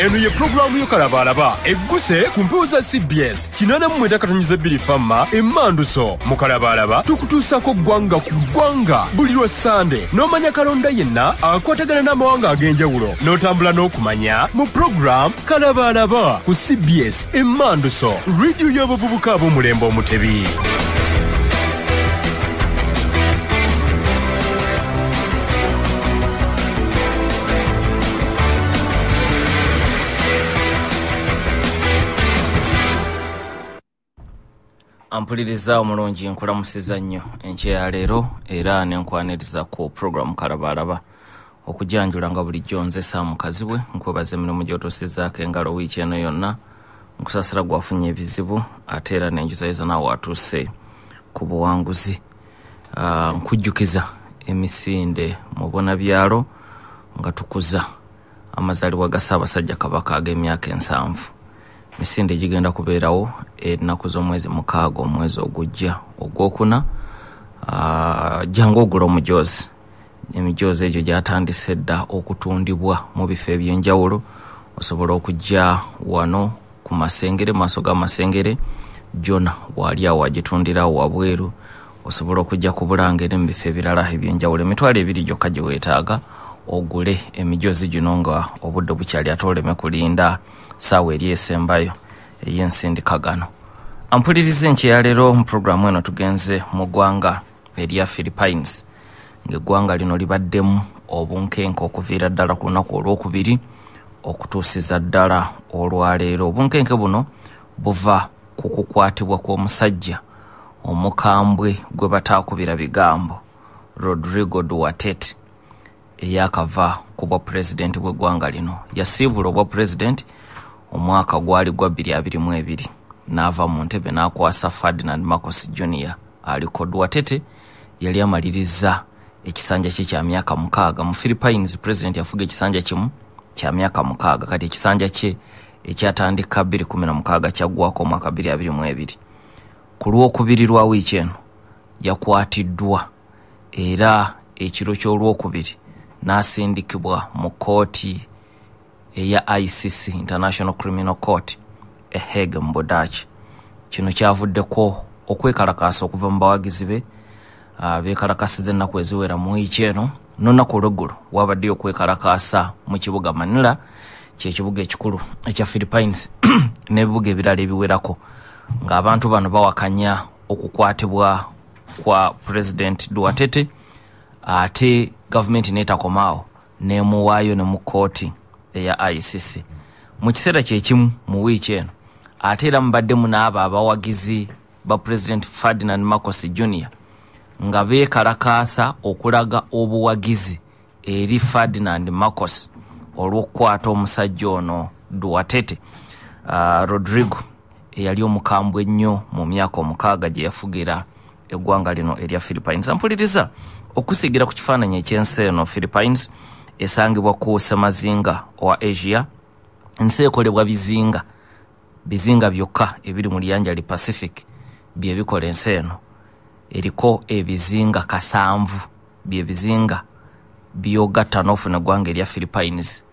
eno ye programu yo kalabalaba egguse ku mpewo za CBS 88.2 famma emmanduso mu kalabalaba tukutuusako ggwanga ku ggwanga buli lwa Sande n'omanya kalonda yenna akwatagana n'amawanga ag'enjawulo n'otambula n'okumanya mu programu kalabalaba ku CBS emmanduso radio y'abavubuka ab'omulembe omutebi. Ampuliriza omulungi nkulamusiza nnyo enkya leero era nenkwaniriza ku program kalabalaba okujanjula nga bulijjo nze Samukazi bwe nkwebaza emirimu gy'otuusizaako engalo wiiki eno yonna nkusasira gwafunye ebizibu ate era nenjuzayeza naawe watuuse ku buwanguzi. Nkujjukiza emisinde mu bonabyalo nga tukuza amazaalibwa ga Ssaabasajja Kabaka ag'emyaka 7. Misinde gigenda kubeerawo ennaku z'omwezi 6 omwezi ogujja ogwokuna. Jangu ogula omujoozi. Emijoozi egyo gyatandise dda okutundibwa mu bifo eby'enjawulo. Osobola okujja wano ku Masengere, maaso ga Masengere jona wali awo agitundira wabweru. Osobola okujja ku Bulangere mu bifo ebirala eby'enjawulo. Emitwalo 2 gyokka gye weetaaga ogule emijoozi gino nga obudde bukyali ate oleme kulinda ssaawa eri esembayo ey'ensindikagano. Ampuliriza enkya leero mu programu eno tugenze mu ggwanga erya Philippines. Ng'eggwanga lino libaddemu obunkenke okuviira ddala ku lunaku olwokubiri okutuusiza ddala olwaleero. Obunkenke buno buva ku kukwatibwa kw'omusajja omukambwe gwe bataakubira bigambo Rodrigo Duterte eyakava ku bwa pulezidenti bw'eggwanga lino. Yasiibula obwa pulezidenti omwaka gwali gwa 2022 n'ava mu ntebe n'akwasa Ferdinand Marcos Jr. aliko. Duterte yali amaliriza ekisanja kye kya myaka 6 mu Philippines. President yafuga ekisanja kimu kya myaka 6 kati ekisanja kye ekyatandika 2016 kyaggwako omwaka 2022. Ku lwokubiri lwa wiiki eno yakwatiddwa era ekiro ky'olwokubiri n'asindikibwa mu kooti eya ICC International Criminal Court e Hague mu Budaaki. Kino kyavuddeko okwekalakaasa okuva mu bawagizi be beekalakasiza ennaku eziwera mu wiiki eno n'olunaku olw'eggulu wabaddeyo okwekalakaasa mu kibuga Manila ky'ekibuga ekikulu ekya Philippines n'ebibuga ebirala ebiwerako ng'abantu bano bawakanya okukwatibwa kwa President Duterte ate gavumenti n'etakomaawo n'emuwaayo ne mu kooti eya ICC. Mu kiseera kyekimu mu wiiki eno ate era mubaddemu n'abo abawagizi ba President Ferdinand Marcos Jr. nga beekalakaasa okulaga obuwagizi eri Ferdinand Marcos olw'okukwata omusajja ono Duterte. Rodrigo eyali omukambwe ennyo mu myaka 6 gye yafugira eggwanga lino erya Philippines. Ampuliriza okusigira ku kifaananyi eky'ensi eno Philippines esangibwa ku semazinga owa Asia. Ensi ekolebwa bizinga byokka ebiri mu Liyanja li Pacific bye bikola ensi eno. Eriko ebizinga 7 bye bizinga byogatta n'ofuna eggwanga erya Philippines.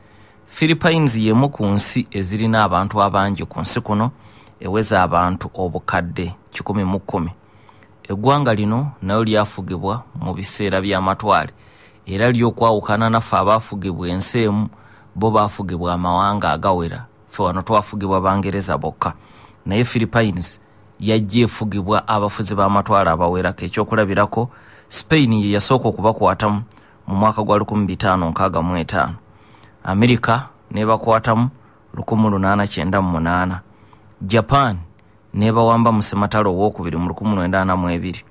Philippines yemu ku nsi ezirina abantu abangi ku nsi kuno eweza abantu obukadde 110. Eggwanga lino nayo lyafugibwa mu biseera by'amatwale era lyokwawukana naffe abaafugibwa ensi emu bo baafugibwa amawanga agawera. Ffe wano twafugibwa Bangereza bokka naye Philippines yajja efugibwa abafuzi b'amatwale abawerako. Ekyokulabirako Spain ye yasooka okubakwatamu mu mwaka gwa 1565. Amerika nebakwatamu 1898. Japan nebawamba mu sematalo owokubiri mu 1942.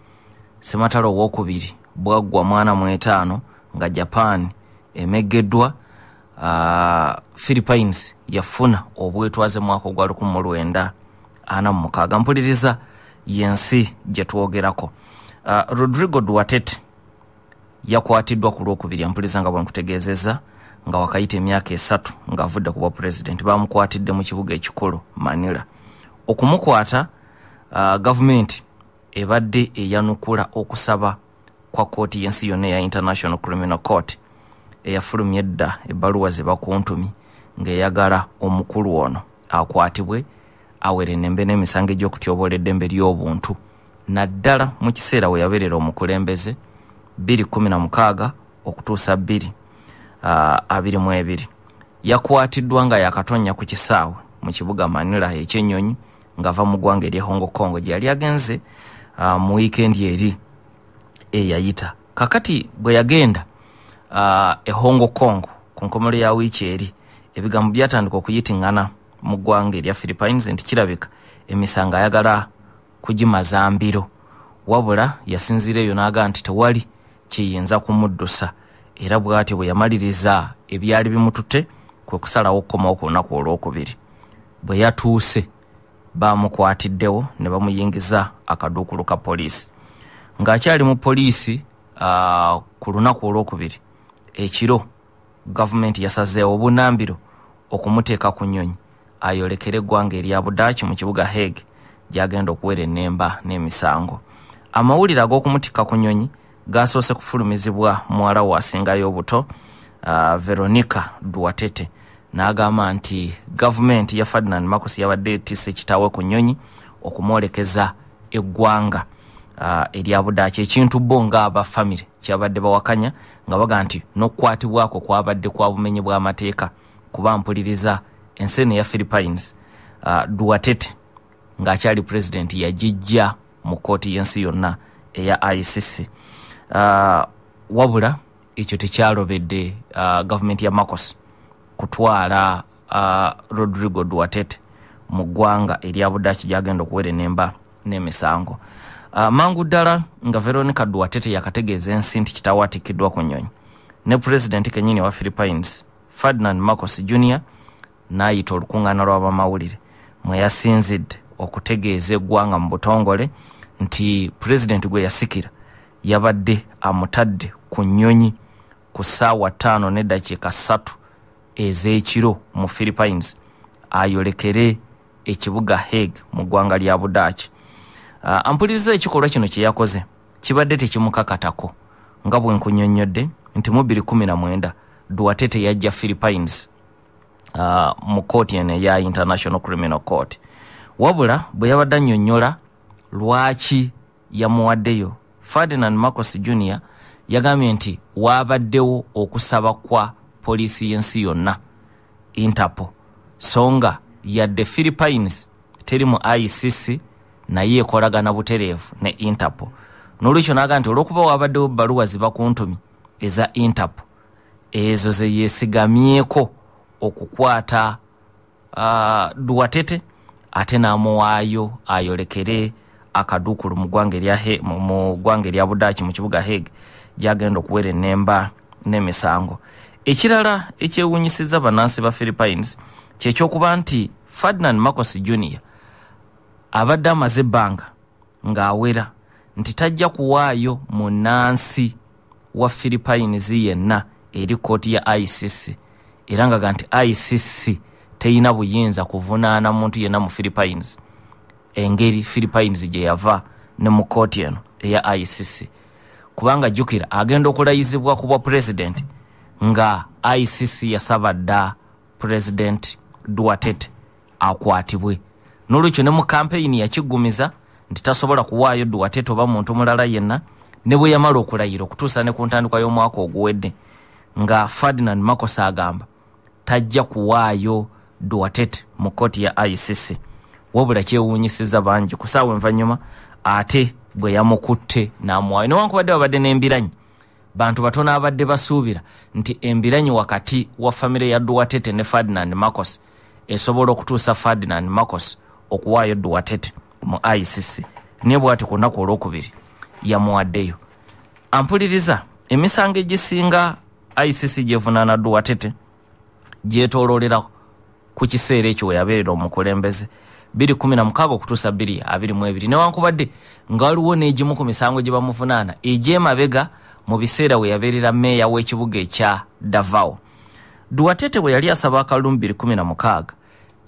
Sematalo owokubiri bwaggwa 45 nga Japan emegeddwa. Philippines yafuna obwetwaze mwaka gwa 1946. Mpuliriza yensi gye twogerako. Rodrigo Duterte yakwatiddwa ku lwokubiri. Mpuliriza nga bwenkutegeezeza nga wakayita emyaka 3 ng'avudde ku bwa president. Bamukwatidde mu kibuga ekikulu Manila. Okumukwata gavumenti ebadde eyanukula okusaba kwa kooti y'ensi yonna ya International Criminal Court eyafulumya edda ebbaluwa ze bakuntumi ng'eyagala omukulu ono akwatibwe awere ennembe n'emisango egy'okutyoboola eddembe ly'obuntu naddala mu kiseera we yabeerera omukulembeze 2016 okutuusa 2022 yakwatiddwa nga yakatonya ku kisaawe mu kibuga Manila ekyennyonyi ng'ava mu ggwanga erya Hong Kong gye yali agenze mu weekend eri eyayita. Kakati bwe yagenda Hong Kong ku nkomero ya wiiki eri ebigambo byatandika okuyitingana mu ggwanga erya Philippines nti kirabika emisango ayagala kugimaza mbiro, wabula yasinzireyo n'aga nti tewali kiyinza kumuddusa, era bw'ati bwe yamaliriza ebyali bimututte kwe kusalawo okukomawo ku lunaku olwokubiri. Bwe yatuuse baamukwatiddewo ne bamuyingiza akaduukulu ka poliisi. Ng'akyali mu poliisi ku lunaku olwokubiri ekiro gavumenti yasazeewo obunambiro okumuteeka ku nnyonyi ayolekere eggwanga erya Budaaki mu kibuga Hague gy'agenda okuwera ennemba n'emisango. Amawulire ag'okumutikka ku nnyonyi gaasoose kufulumizibwa muwala we asingayo obuto Veronica Duatete n'agamba nti gavumenti ya Ferdinand Marcos yabadde etisse kitaawe ku nnyonyi okumwolekeza eggwanga erya Budaaki, ekintu bo ng'aba famire kyabadde bawakanya nga baga nti n'okukwatibwako kwabadde kwa bumenyi bw'amateeka kuba mpuliriza ensi ya Philippines Duatete ng'akyali president yagijja mu kooti y'ensi yonna eya ICC. Wabula ekyo tekyalobedde gavumenti ya Marcos kutwala Rodrigo Duatete mu ggwanga erya Budaaki gy'agenda okuwera ennemba n'emisango. Mangu ddala nga Veronica Duatete yakategeeza ensi nti kitaawe atikkiddwa ku nnyonyi, ne president kennyini wa Philippines Ferdinand Marcos Jr. n'ayita olukuŋŋaana lw'abamawulire mwe yasinzidde okutegeeza eggwanga mu butongole nti president gwe yasikira yabadde amutadde ku nnyonyi ku ssaawa 5:3 ez'ekiro mu Philippines ayolekere ekibuga Hague mu ggwanga lya Budaaki. Ampuliriza ekikolwa kino kye yakoze kibadde tekimukakatako nga bwe nkunnyonnyodde nti mu 2019 Duatete yajja Philippines mu kooti eno eya International Criminal Court. Wabula bwe yabadde annyonnyola lwaki yamuwaddeyo, Ferdinand Marcos Jr. yagambye nti waabaddewo okusaba kwa poliisi y'ensi yonna Interpol, songa yadde Philippines teri mu ICC naye ekolagana butereevu ne Interpol. N'olwekyo n'aga nti olw'okuba waabaddewo bbaluwa ziba ku ntumi eza Interpol, ezo ze yeesigamyeko okukwata Duatete ate n'amuwaayo ayolekere akaduukulu mu ggwanga erya Budaaki mu kibuga Hague gy'agenda okuwera ennemba n'emisango. Ekirala ekyewuunyisiza bannansi ba Philippines kyekyokuba nti Ferdinand Marcos Jr. abadde amaze ebbanga ng'awera nti tajja kuwaayo munnansi wa Philippines yenna eri kooti ya ICC, era nga nti ICC teyina buyinza kuvunaana muntu yenna mu Philippines engeri Philippines gye yava ne mu kooti eno eya ICC, kubanga jjukira agenda okulayizibwa ku bwa president nga ICC yasaba dda president Duatete akwatibwe. N'olwekyo ne mu kampeyini yakiggumiza nti tasobola kuwaayo Duatete oba muntu mulala yenna, ne bwe yamala okulayira okutuusa ne ku ntandikwa y'omwaka oguwedde nga Ferdinand Marcos agamba tajja kuwaayo Duatete mu kooti ya ICC. Wabula kyewuunyisiza bangi ku ssaawa envanyuma ate bwe yamukutte n'amuwaayo, newankubadde babadde n'embiranyi. Bantu batono abadde basuubira nti embiranyi wakati wa famire ya Duatete ne Ferdinand Marcos esobola okutuusa Ferdinand Marcos okuwaayo Duatete mu ICC, naye bw'ati ku lunaku olwokubiri yamuwaddeyo. Ampuliriza emisango egisinga ICC gyevunaana Duatete gyetooloolera ku kiseera ekyo we yabeerera omukulembeze 2016 okutuusa 2022, newankubadde nga waliwo n'egimu ku misango gye bamuvunaana egy'emabega mu biseera we yabeerera meeya w'ekibuga ekya Davao. Duatete bwe yali asaba akalulu 2016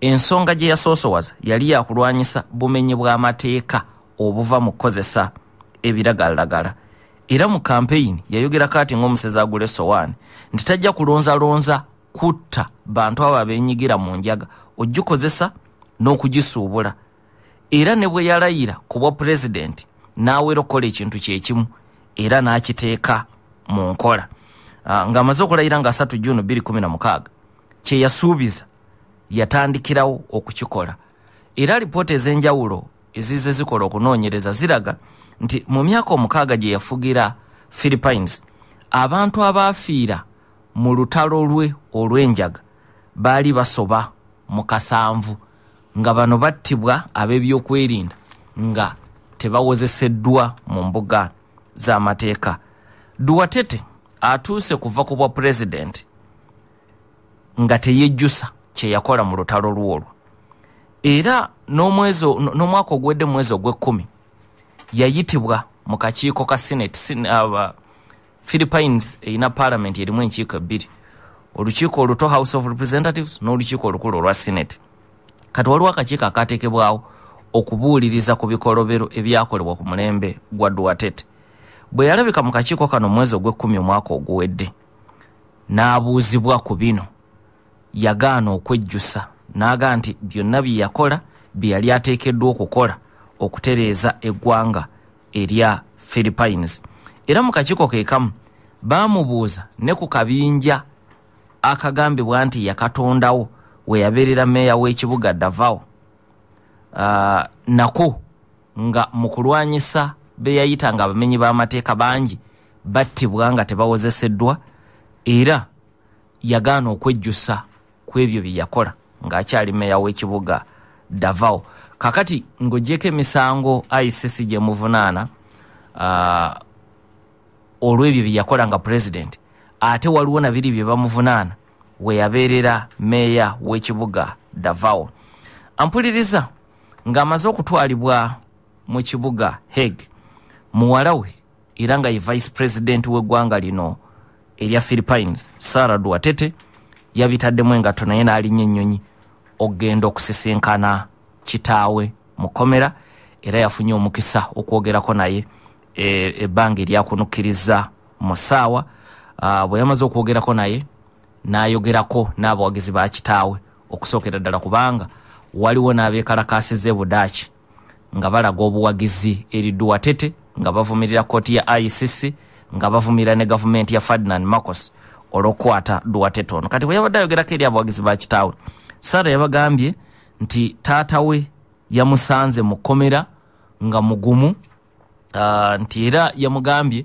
ensonga gye yasoosowaza yali yakulwanyisa bumenyi bw'amateeka obuva mu kukozesa ebiragalalagala, era mu kampeyini yayogerako ati ng'omusezi agula essowaani nti tajja kulonzalonza kutta bantu abo abenyigira mu njaga ogikozesa n'okugisuubula era ne bwe yalayira ku bwa president n'awera okukola ekintu kyekimu era n'akiteeka mu nkola ng'amaze okulayira nga 3 June 2016 kye yasuubiza yatandikirawo okukikola era alipoota ez'enjawulo ezize zikola okunoonyereza ziraga nti mu myaka 6 gye yafugira Philippines abantu abaafiira mu lutalo lwe olw'enjaga baali basoba mu 7 nga bano battibwa ab'ebyokwerinda nga tebawozeseddwa mu mbuga z'amateeka. Duwatete atuuse kuva ku bwa president nga teyejjusa kye yakola mu lutalo lwolwo era n'omwaka ogwedde mu mwezi ogw'ekkumi yayitibwa mu kakiiko ka Senate. Philippines erina parliament erimu enkiiko 2, olukiiko oluto House of Representatives n'olukiiko olukulu olwa Senate. Kati waliwo akakiiko akateekebwawo okubuuliriza ku bikolobero ebyakolebwa ku mulembe gwa Duwatete. Bwe yalabika mu kakiiko kano mwezi ogw'ekkumi omwaka oguwedde n'abuuzibwa ku bino yagaana okwejjusa n'aga nti byonna bye yakola bye yali ateekeddwa okukola okutereeza eggwanga erya Philippines. Era mu kakiiko ke kamu baamubuuza ne ku kabinja akagambibwa nti yakatondawo we yabeerera meeya w'ekibuga Davao nako nga mu kulwanyisa be yayita nga abamenyi b'amateeka bangi battibwa nga tebawozeseddwa era yagaana okwejjusa ku ebyo bye yakola ng'akyali meeya w'ekibuga Davao. Kakati ng'oggyeko emisango ICC gye muvunaana olw'ebyo bye yakola nga president, ate waliwo na biri bye bamuvunaana we yabeerera meeya w'ekibuga Davao. Ampuliriza ng'amaze okutwalibwa mu kibuga Hague muwala we era nga ye vice president w'eggwanga lino erya Philippines Sara Duwatete yabitaddemu engatto naye n'alinnya ennyonyi okugenda okusisinkana kitaawe mu komera era yafunye omukisa okwogerako naye ebbanga eryakunukkiriza mu ssaawa. Bwe yamaze okwogerako naye n'ayogerako n'abawagizi ba kitaawe okusookera ddala kubanga waliwo n'abeekalakaasiza Budaaki nga balaga obuwagizi eri Duwatete nga bavumirira kkooti ya ICC nga bavumirira ne gavumenti ya Ferdinand Marcos olw'okukwata Duwatete ono. Kati bwe yabadde ayogerako eri abawagizi ba kitaawe, Sara yabagambye nti taata we yamusanze mu kkomera nga mugumu nti era yamugambye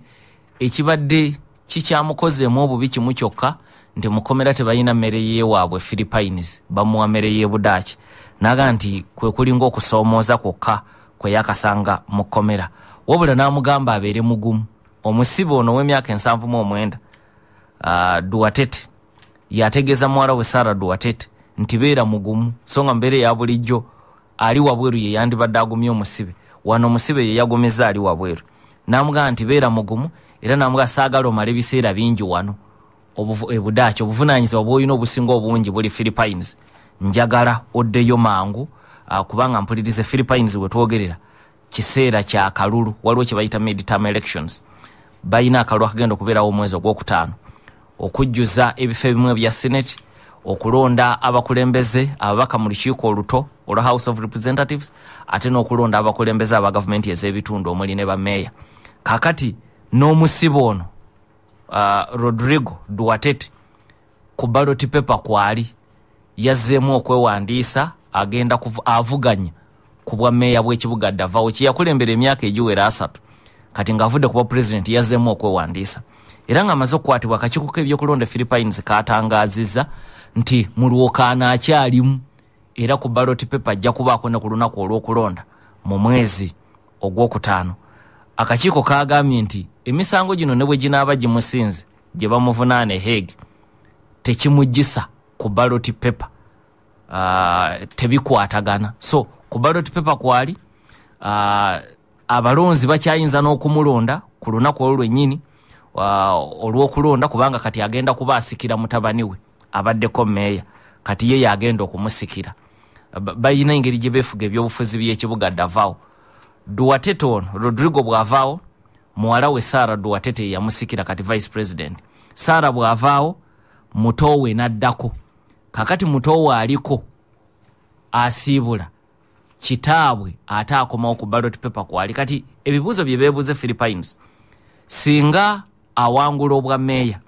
ekibadde kikyamukozeemu obubi kimu kyokka nti mu kkomera tebalina mmere y'ewaabwe Philippines, bamuwa mmere y'e Budaaki. Naga nti kwe kulinga okusoomooza kwokka kwe yakasanga mu kkomera, wabula n'amugamba abeere mugumu. Omusibe ono w'emyaka 79 Duwatete yategeeza muwala we Sara Duwatete nti beera mugumu so nga mbeere ya bulijjo ali wabweru ye yandibadde agumye omusibe, wano omusibe ye yagumiza ali wabweru. N'amugamba nti beera mugumu era n'amugamba saagala omala ebiseera bingi wano Budaaki, obuvunaanyizibwa bw'olina obusinga obungi buli Philippines, njagala oddeyo mangu kubanga mpulirize Philippines we twogerera kiseera kya kalulu, waliwo kye bayita midterm elections. Bayina akalulu akagenda okubeerawo omwezi ogw'okutaano okujjuza ebifo ebimu ebya Senate, okulonda abakulembeze ababaka mu lukiiko oluto olwa House of Representatives ate n'okulonda abakulembeze aba gavumenti ez'ebitundu omuli ne bameeya. Kakati n'omusibe ono Rodrigo Duwatete ku ballot paper kwali yazzeemu okwewandiisa agenda avuganya ku bwa meeya bw'ekibuga Davao kye yakulembera emyaka egiwera 3. Kati ng'avudde ku bwa president yazzeemu okwewandiisa era ng'amaze okukwatibwa akakiiko k'ebyokulonda Philippines katangaazizza nti mu lwokaano akyalimu era ku ballot paper ajja kubaako ne ku lunaku olw'okulonda mu mwezi ogw'okutaano. Akakiiko kaagambye nti emisango gino ne bwe ginaaba gimusinze gye bamuvunaane Hague tekimujjisa ku ballot paper tebikwatagana. So ku ballot paper kwali abalonzi bakyayinza n'okumulonda ku lunaku olwo lwennyini olw'okulonda kubanga kati agenda kuba asikira mutabani we abaddeko meeya, kati ye yagenda okumusikira. Bayina engeri gye beefuga ebyobufuzi by'ekibuga Davao. Duwatete ono Rodrigo bw'avaawo muwala we Sara Duwatete yamusikira kati vice president. Sara bw'avaawo mutowe naddako kakati mutowe aliko asiibula kitaabwe ate akomawo ku ballot paper kwali kati ebibuuzo bye beebuuze Philippines singa awangula obwa meeya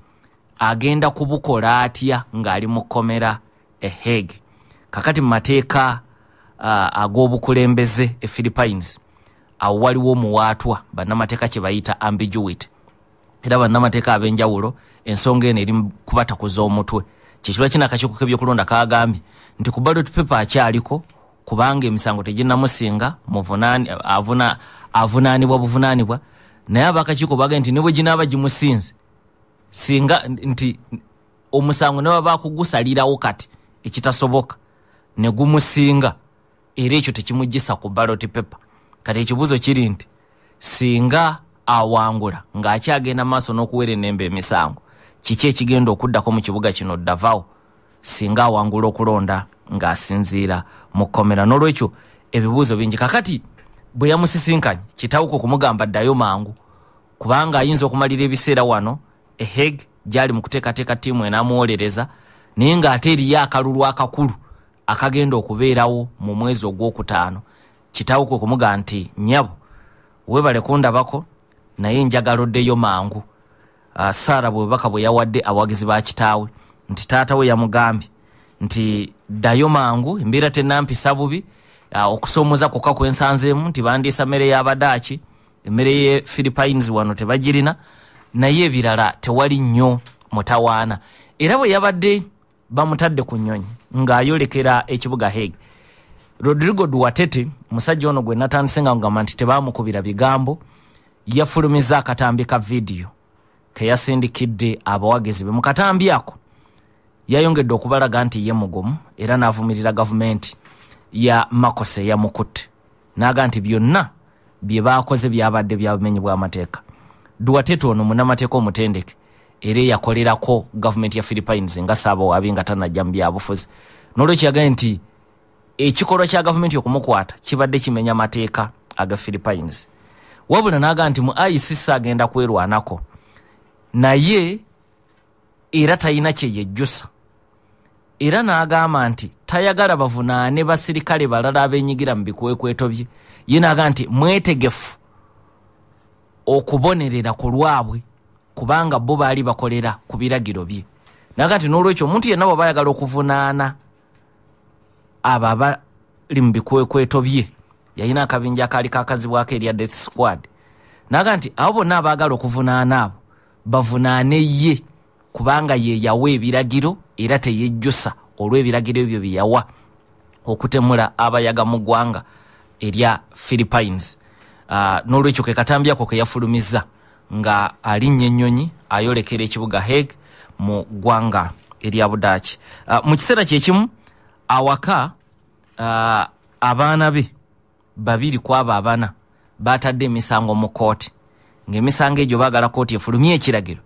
agenda kubukola atya ng'ali mu kkomera Hague kakati mu mateeka ag'obukulembeze Philippines awo waliwo omuwaatwa bannamateeka kye bayita ambiguity era bannamateeka ab'enjawulo ensonga eno eri kubatakuza omutwe kikirwa kino akakiiko k'ebyokulonda kaagambye nti ku ballot paper akyaliko kubanga emisango teginnamusinga avunaanibwa buvunaanibwa naye ab'akakiiko bagambye nti ne bwe ginaaba gimusinze singa nti omusango ne baba bakugusalirawo kati ekitasoboka ne gumusinga era ekyo tekimugisa ku ballot paper kati ekibuuzo kiri nti singa awangula ng'akyagenda maaso n'okuwera ennembe emisango kiki ekigenda okuddako mu kibuga kino Davao singa awangula okulonda ng'asinziira mu kkomera n'olwekyo ebibuuzo bingi kakati bwe yamusisinkanye kitawuko kumugamba ddayo mangu kubanga ayinza okumalira ebiseera wano Hague gyali mu kuteekateeka ttiimu enaamuwolereza naye ng'ate eriyo akalulu akakulu akagenda okubeerawo mu mwezi ogwokutaano kitawuko kumugamba nti nyabo weebale kundabako naye njagala oddeyo mangu Saara bwebaka bwe yawadde abawagizi ba kitaawe nti taata we yamugambye nti ddayo mangu embeera tennampisa bubi okusoomoza kwokka kwensanzeemu nti bandiisa mmere y'Abadaaki emmere ye Philippines wano tebagirina naye ebirala tewali nnyo mutawaana era bwe yabadde bamutadde ku nnyonyi ng'ayolekera ekibuga Hague Rodrigo Duatete musajja ono gwe natandise nga ngamba nti tebaamukubira bigambo yafulumiza akatambi ka vidiyo ke yasindikidde abawagizi be mu katambi ako yayongedde okubalaga nti ye mugumu era n'avumirira gavumenti ya Makose yamukutte n'aga nti byonna bye baakoze byabadde bya bumenyi bw'amateeka Duatete ono munnamateeka omutendeke era yakolerako gavumenti ya Philippines nga Saabawaabi nga tanajja mu byabufuzi n'olwekyo yagambye nti ekikolwa kya gavumenti okumukwata kibadde kimenya amateeka aga Philippines wabula n'aga nti mu ICC agenda kwerwanako naye era talina kye yejjusa era n'agamba nti tayagala bavunaane basirikale balala abeenyigira mu bikwekweto bye ye n'aga nti mwetegefu okubonerera ku lwabwe kubanga bo baali bakolera ku biragiro bye n'aga nti n'olwekyo omuntu yenna bwe bayagala okuvunaana abo abali mu bikwekweto bye yalina akabinja akaali kakazibwako erya Death Squad n'aga nti abo bonna abaagala okuvunaana abo bavunaane ye kubanga ye yawa ebiragiro era teyejjusa olw'ebiragiro ebyo bye yawa okutemula abayaga mu ggwanga erya Philippines n'olwekyo ke katambi ako ke yafulumiza nga alinnya ennyonyi ayolekera ekibuga Hague mu ggwanga erya Budaaki mu kiseera kyekimu awaka abaana be babiri ku abo abana batadde emisango mu kooti ng'emisango egyo baagala kooti efulumye ekiragiro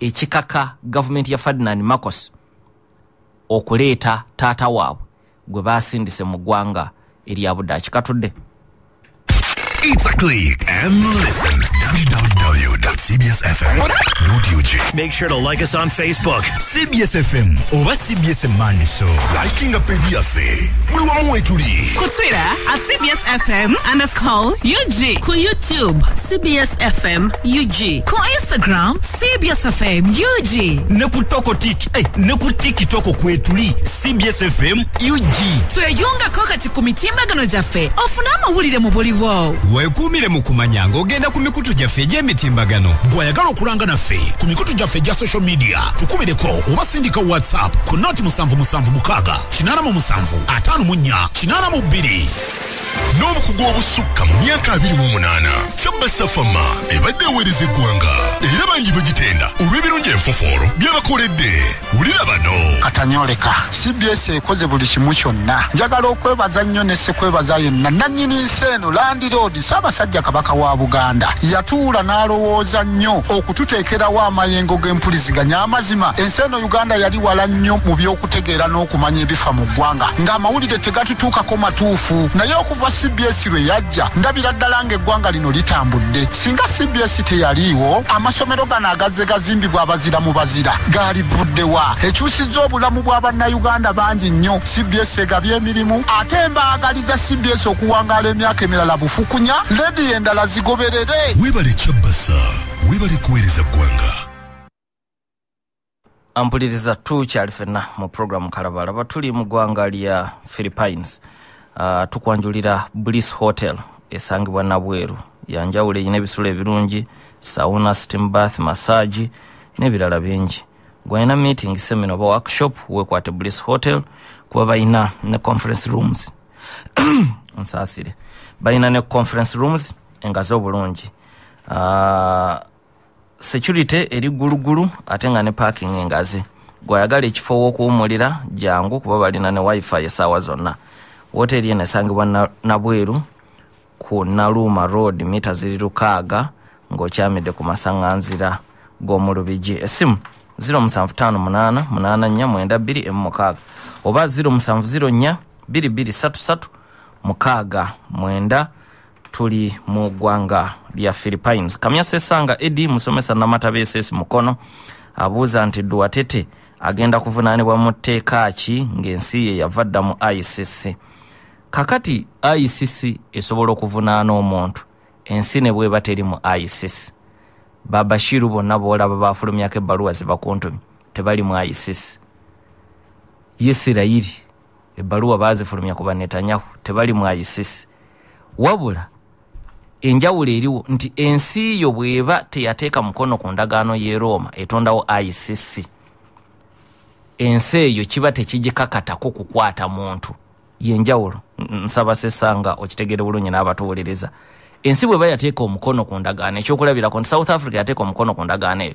ekikaka gavumenti ya Ferdinand Marcos okuleeta taata waabwe gwe baasindise mu ggwanga erya Budaaki katudde. It's a click and listen. www.cbsfm.com. Make sure to like us on Facebook. CBS FM oba CBS Maniso. Liking a page yafe. Muli wamu etuli. Ku Twitter at CBS FM _UG. Ku YouTube CBS FM UG. Ku Instagram CBS FM UG. Ne ku TikTok kwetuli CBS FM UG. Tweyunga ko kati ku mitimbagano gyaffe ofuna amawulire mu buli wo. Wekumire mu kumanya ng'ogenda ku mikutu gyaffe egy'emitimbagano. Bw'oyagala okulanga naffe ku mikutu gyaffe gya social media tukubireko oba sindika WhatsApp ku 0776 n'obukugu obusukka mu myaka 28 Kyabassa Fama ebadde eweereza eggwanga era bangi bagitenda olw'ebirungi enfofoolo by'abakoledde. Wulira bano katanyoleka CBS ekoze buli kimu kyonna. Njagala okwebaza nnyo ne sekwebaza yenna nannyini nseeno Landlord Ssaabasajja Kabaka wa Buganda yatuula n'alowooza nnyo okututeekerawo amayengo g'empuliziganya amazima. Enseeno Uganda yali wala nnyo mu by'okutegeera n'okumanya ebifa mu ggwanga ng'amawulire tegatutuukako matuufu naye okuva okuva CBS lwe yajja ndabira ddala ng'eggwanga lino litambudde. Singa CBS teyaliiwo amasomero gano agazze gazimbibwa abazira mu bazira gaalivuddewa. Ekyusizza obulamu bw'abannayuganda bangi nnyo. CBS egabye emirimu ate embaagaliza CBS okuwangaala emyaka emirala bufukunya ledi endala zigoberere. Webale Chabasa, webale kuweereza ggwanga. Ampuliriza tukyali ffenna mu programu Kalabalaba tuli mu ggwanga lya Philippines. Tukwanjulira Bliss Hotel esangibwa Nabweru. Yanjawulo eyina ebisulo ebirungi, sauna, steam bath, massage n'ebirala bingi. Gwayina meeting, seminar oba workshop wekwate Bliss Hotel kuba bayina ne conference rooms. Nsasire. Bayina ne conference rooms engazo bulungi. Security eri gulugulu ate nga ne parking engazi. Gwayagala ekifo w'okuwumulira jangu kuba balina ne wifi esaawa zonna. Hoteli eno esangibwa Nabweru ku Naluma Road mita 6 ng'okyamidde ku masaŋŋanzira g'omulubigi. Esimu 07588492 oba 0704223369 tuli mu ggwanga lya Philippines. Kamyasa Essanga Eddie musomesa Namatabe SS Mukono abuuza nti Duwatete agenda kuvunaanibwa mu tteeka ki ng'ensi ye yavadda mu ICC. Kakati ICC esobola okuvunaana omuntu ensi ne bweba teri mu ICC. Babashiru bonna boolaba baafulumyako ebbaluwa zibakuntumye tebali mu ICC. Isirayiri ebbaluwa baazifulumya ku Netanyahu tebali mu ICC. Wabula enjawulo eriwo nti ensi yo bweba teyateeka mukono ku ndagaano y'e Roma etondawo ICC, ensi eyo kiba tekigikakatako kukwata muntu. Yenjawulo nsaba Sesanga okitegere bulungi n'abatuwuliriza. Ensi bwe bayateeka omukono ku ndagaano ekyokulabirako nti South Africa yateeka omukono ku ndagaano eyo.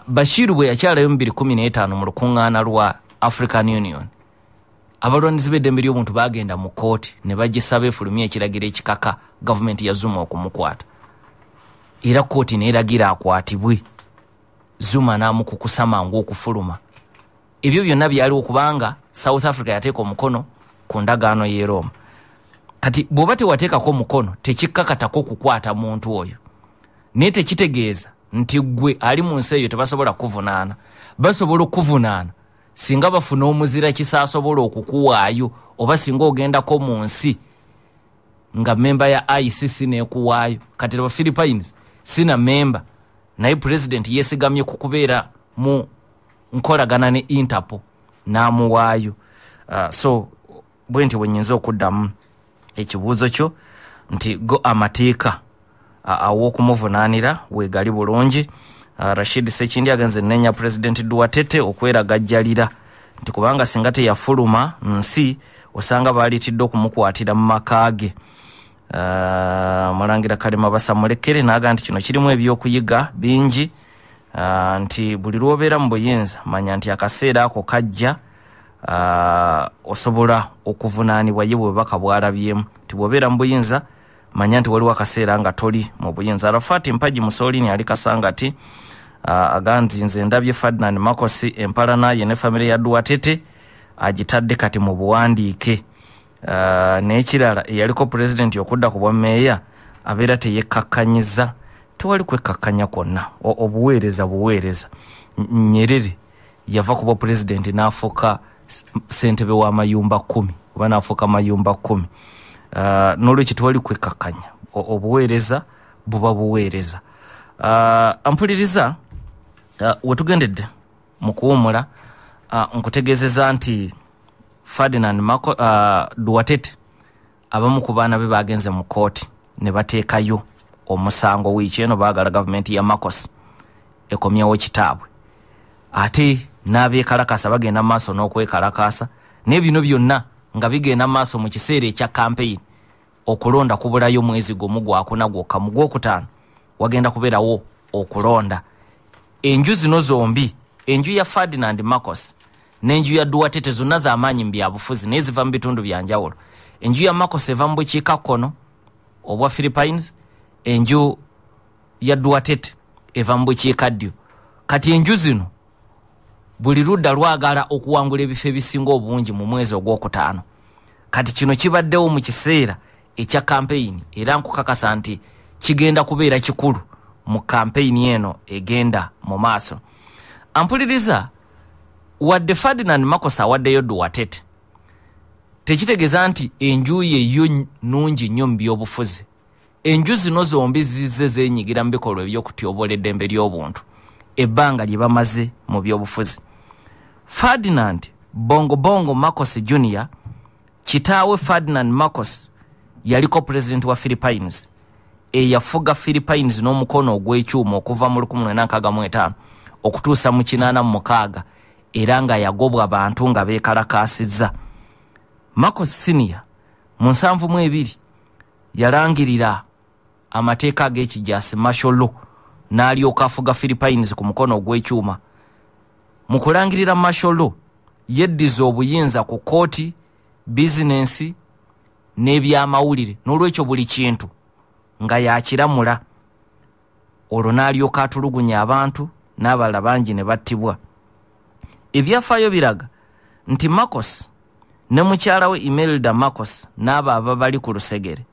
Bashiru bwe yakyalayo mu 2015 mu lukuŋŋaana lwa African Union, abalwanirizi b'eddembe ly'obuntu bagenda mu kooti ne bagisaba efulumya ekiragiro ekikaka gavumenti ya Zuma okumukwata. Era kooti neeragira akwatibwe. Zuma n'amukukusa mangu okufuluma. Ebyo byonna byaliwo kubanga South Africa yateeka omukono ku ndagaano y'e Roma. Kati bw'oba tewateekako omukono tekikkakatako kukwata muntu oyo. Naye tekitegeeza nti gwe ali mu nsi eyo tebasobola kuvunaana. Basobola okuvunaana singa bafuna omuzira kisaasobola okukuwaayo oba singa ogendako mu nsi nga memba ya ICC neekuwaayo. Kati aba Philippines sina memba naye president yeesigamye ku kubeera mu nkolagana ne Interpol n'amuwaayo. So bwe nti bwennyinza okuddamu ekibuuzo kyo nti go amateeka aw'okumuvunaanira weegali bulungi. Rashid Sekindi agenze nenya President Duwatete okweragajjalira nti kubanga singa teyafuluma nsi osanga baalitidde okumukwatira mu maka ge. Mulangira Kalema basamulekere n'aga nti kino kirimu ebyokuyiga bingi, nti buli lw'obeera mu buyinza manya nti akaseera ako kajja osobola okuvunaanibwa ye bwebaka bwalabyemu. Nti bw'obeera mu buyinza manya nti waliwo akaseera nga toli mu buyinza. Arafati Mpaji Musolini ali Kasangati aganzi nze ndabye Ferdinand Marcos empalana ye ne family ya Duwatete agitadde kati mu buwandiike. N'ekirala eyaliko president okudda ku bwammeeya abeera teyekakkanyiza. Tewali kwekkakkanya kwonna, obuweereza buweereza. Nyerere yava ku bwa president n'afuuka ssentebe w'amayumba 10 oba n'afuuka mayumba 10. N'olwekyo tewali kwekkakkanya, obuweereza buba buweereza. Ampuliriza wetugendedde mu kuwumula nkutegeezeza nti Ferdinand Duwatete abamu ku baana be bagenze mu kooti ne bateekayo omusango wiiki eno baagala gavumenti ya Marcos ekomyewo kitaabwe. Ate n'abeekalakasa bagenda maaso n'okwekalakasa n'ebino byonna nga bigenda maaso mu kiseera ekya campaign okulonda kubulayo mwezi gumu gwakuna gwokka mu Gwokutaano wagenda kubeerawo okulonda. Enju zino zombi, enju ya Ferdinand Marcos n'enju ya Duwatete zonna z'amaanyi mu byabufuzi naye ziva mu bitundu bya njawulo. Enju ya Marcos eva mu bukiikakkono obwa Philippines, enju ya Duwatete eva mu bukiikaddyo. Kati enju zino buli ludda lwagala okuwangula ebifo ebisinga obungi mu mwezi ogwokutaano. kati kino kibaddewo mu kiseera ekya campaign era nkukakasa nti kigenda kubeera kikulu mu campaign eno egenda mu maaso. Ampuliriza wadde Ferdinand Marcos awaddeyo Duwatete tekitegeeza nti enju ye yo nungi nnyo mu byobufuzi. Enju zino zombi zizze zeenyigira mu bikolwa eby'okutyobola eddembe ly'obuntu ebbanga lye bamaze mu byobufuzi. Ferdinand Bongo Marcos Jr. kitaawe Ferdinand Marcos yaliko president wa Philippines eyafuga Philippines n'omukono ogw'ekyuma okuva mu 1965 okutuusa mu 86 era nga yagobwa abantu nga beekalakaasizza. Marcos Senior mu 72 yalangirira amateeka ag'ekijaasi martial law n'alyoka afuga Philippines ku mukono ogw'ekyuma. Mu kulangirira martial law yeddiza obuyinza ku kooti, bizinensi n'ebyamawulire n'olwekyo buli kintu nga yakiramula. Olwo n'alyoka atulugunya abantu n'abalala bangi ne battibwa. Ebyafaayo biraga nti Marcos ne mukyala we Imelda Marcos n'abo ababali ku lusegere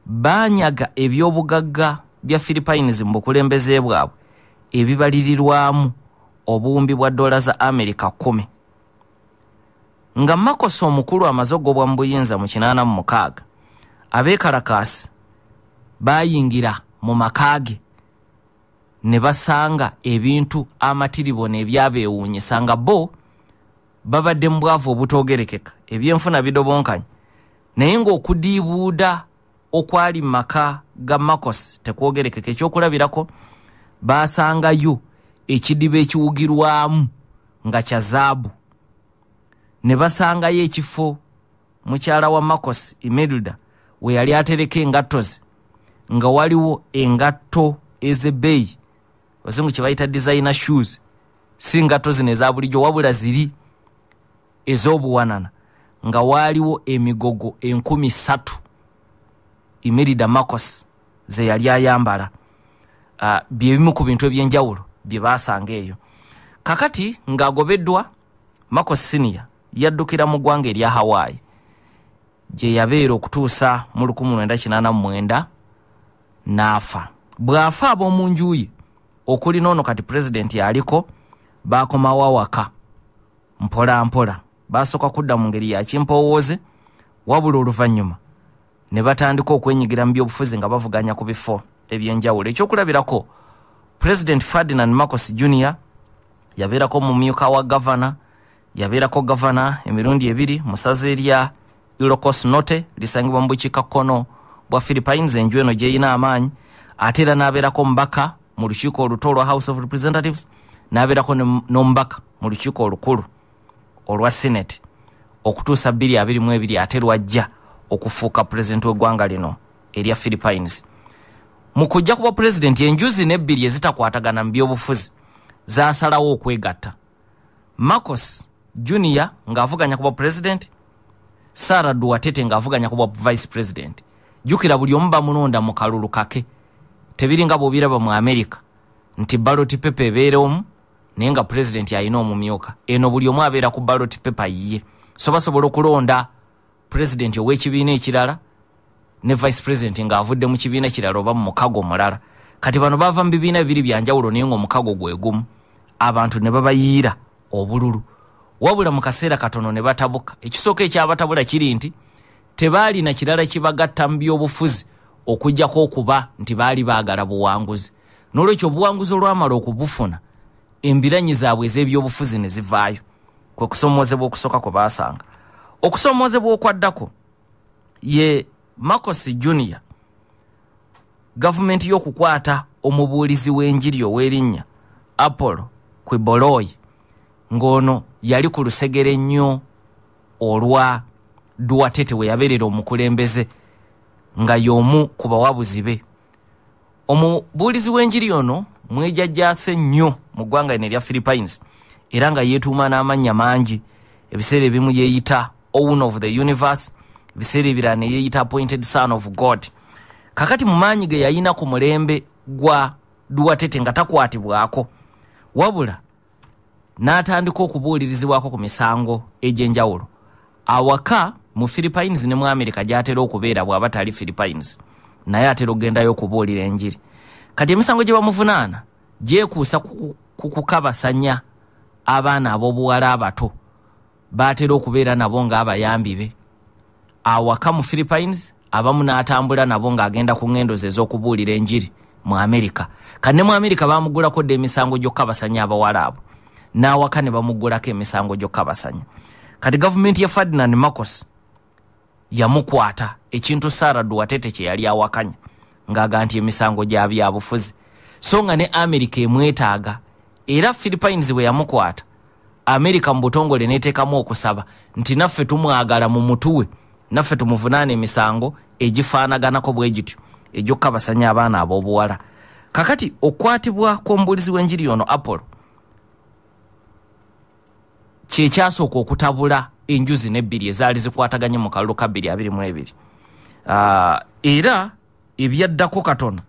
banyaga ebyobugagga bya Philippines mu bukulembeze bwabwe ebibalirirwamu obuwumbi bwa dola za Amerika 10. Nga Marcos omukulu amaze ogobwa mu buyinza mu 86 abeekalakaasi bayingira mu makaage ne basanga ebintu amatiribono ebyabeewuunyisa nga bo babadde mu bwavu obutoogerekeka ebyenfuna bidobonkanye naye ng'okudiibuuda okwali mu maka ga Marcos tekwogerekeka. Ekyokulabirako baasangayo ekidiba ekiwugirwamu nga kya zaabu, ne basangayo ekifo mukyala wa Marcos Imelda we yali atereka engatto ze nga waliwo engatto ez'ebbeeyi, abazungu kye bayita designer shoes, si ngatto zino eza bulijjo wabula ziri ez'obuwanana, nga waaliwo emigogo 3,000 Imelda Marcos ze yali ayambala. Bye bimu ku bintu ebyenjawulo bye baasanga eyo. Kakati ng'agobeddwa, Marcos Senior yaddukira mu ggwanga erya Hawaii gye yabeera okutuusa mu 1989 n'afa. Bw'afa ab'omu nju ye okuli n'ono kati president yaliko baakomawo awaka mpola mpola, baasooka kudda mu ngeri ya kimpowooze, wabula oluvannyuma ne batandika okwenyigira mu byobufuzi nga bavuganya ku bifo ebyenjawulo. Ekyokulabirako, President Ferdinand Marcos Jr. yabeerako mumyuka wa gavana, yabeerako gavana emirundi 2 mu ssaza erya Ilocos Norte lisangibwa mu bukiikakkono bwa Philippines, enju eno gyeyina amaanyi, ate era n'abeerako mbaka mu lukiiko oluto olwa House of Representatives, n'abeerako n'omubaka mu lukiiko olukulu olwa Senate okutuusa 2022 ate lwajja okufuuka president w'eggwanga lino erya Philippines. Mu kujja kuba president, enju zino ebbiri ezitakwatagana mu byobufuzi zaasalawo okwegatta. Marcos Jr. ng'avuganya kuba president, Sarah Duwatete ng'avuganya kuba vice president. Jukira buli omu bamunonda mu kalulu kake, tebiri nga bw'obiraba mu America nti ballot paper ebeera omu naye nga president alina omumyuka. Eno buli omu abeera ku ballot paper yiye, so basobola okulonda president ow'ekibiina ekirala ne vice president ng'avudde mu kibiina kirala oba mu mukago mulala. Kati bano bava mu bibiina bibiri byanjawulo naye ng'omukago gwe gumu, abantu ne babayiira obululu, wabula mu kaseera katono ne batabuka. Ekisooka ekyabatabula kiri nti tebaalina kirala kibagatta mu byobufuzi okujjako okuba nti baali baagala buwanguzi. N'olwekyo obuwanguzi olwamala okubufuna, embiranyi zaabwe ez'ebyobufuzi ne zivaayo, kwe kusomoozebwa okusooka kwe baasanga. Okusomoozebwa okwaddako ye Marcos Jr. Gavumenti y'okukwata omubuulizi w'enjiri ow'erinnya Apollo Kwiboloyi, ng'ono yali ku lusegere nnyo olwa Duwatete we yabeerera omukulembeze nga y'omu ku bawabuzi be. Omubuulizi w'enjiri ono mwejajjaase nnyo mu ggwanga lino erya Philippines era nga yeetuuma n'amannya mangi. Ebiseera ebimu yeeyita Own of the Universe, ebiseera ebirala ne yeeyita Appointed Son of God. Kakati mu maanyi ge yayina ku mulembe gwa Duwatete nga takwatibwako, wabula n'atandika okubuulirizibwako ku misango egy'enjawulo. Awaka mu Philippines ne mu America gyatera okubeera bw'aba tali Philippines naye atera ogendayo okubuulira enjiri. Kati emisango gye bamuvunaana gyekuusa kukabasanya abaana ab'obuwala abato baatera okubeera nabo ng'abayambi be awaka mu Philippines, abamu n'atambula nabo ng'agenda ku ngendo ze ez'okubuulira enjiri mu America. Kati ne mu America baamugulako dde emisango gy'okkabasanya abawala abo n'awaka ne bamugulako emisango gy'okkabasanya. Kati gavumenti ya Ferdinand Marcos yamukwata ekintu Sarah Duatete kye yali awakanya ng'aga nti emisango gya byabufuzi, so nga ne America emwetaaga. Era Philippines bwe yamukwata, America mu butongole n'eteekamu okusaba nti naffe tumwagala mu mutuwe, naffe tumuvunaana emisango egifaanaganako bwe gityo egy'okkabasanya abaana ab'obuwala. Kakati okwatibwa kw'omubuulizi w'enjiri ono Apollo kye kyasooka okutabula enjuzi n'ebbiri ezaali zikwataganye mu kalulu ka 2022. Era ebyaddako katono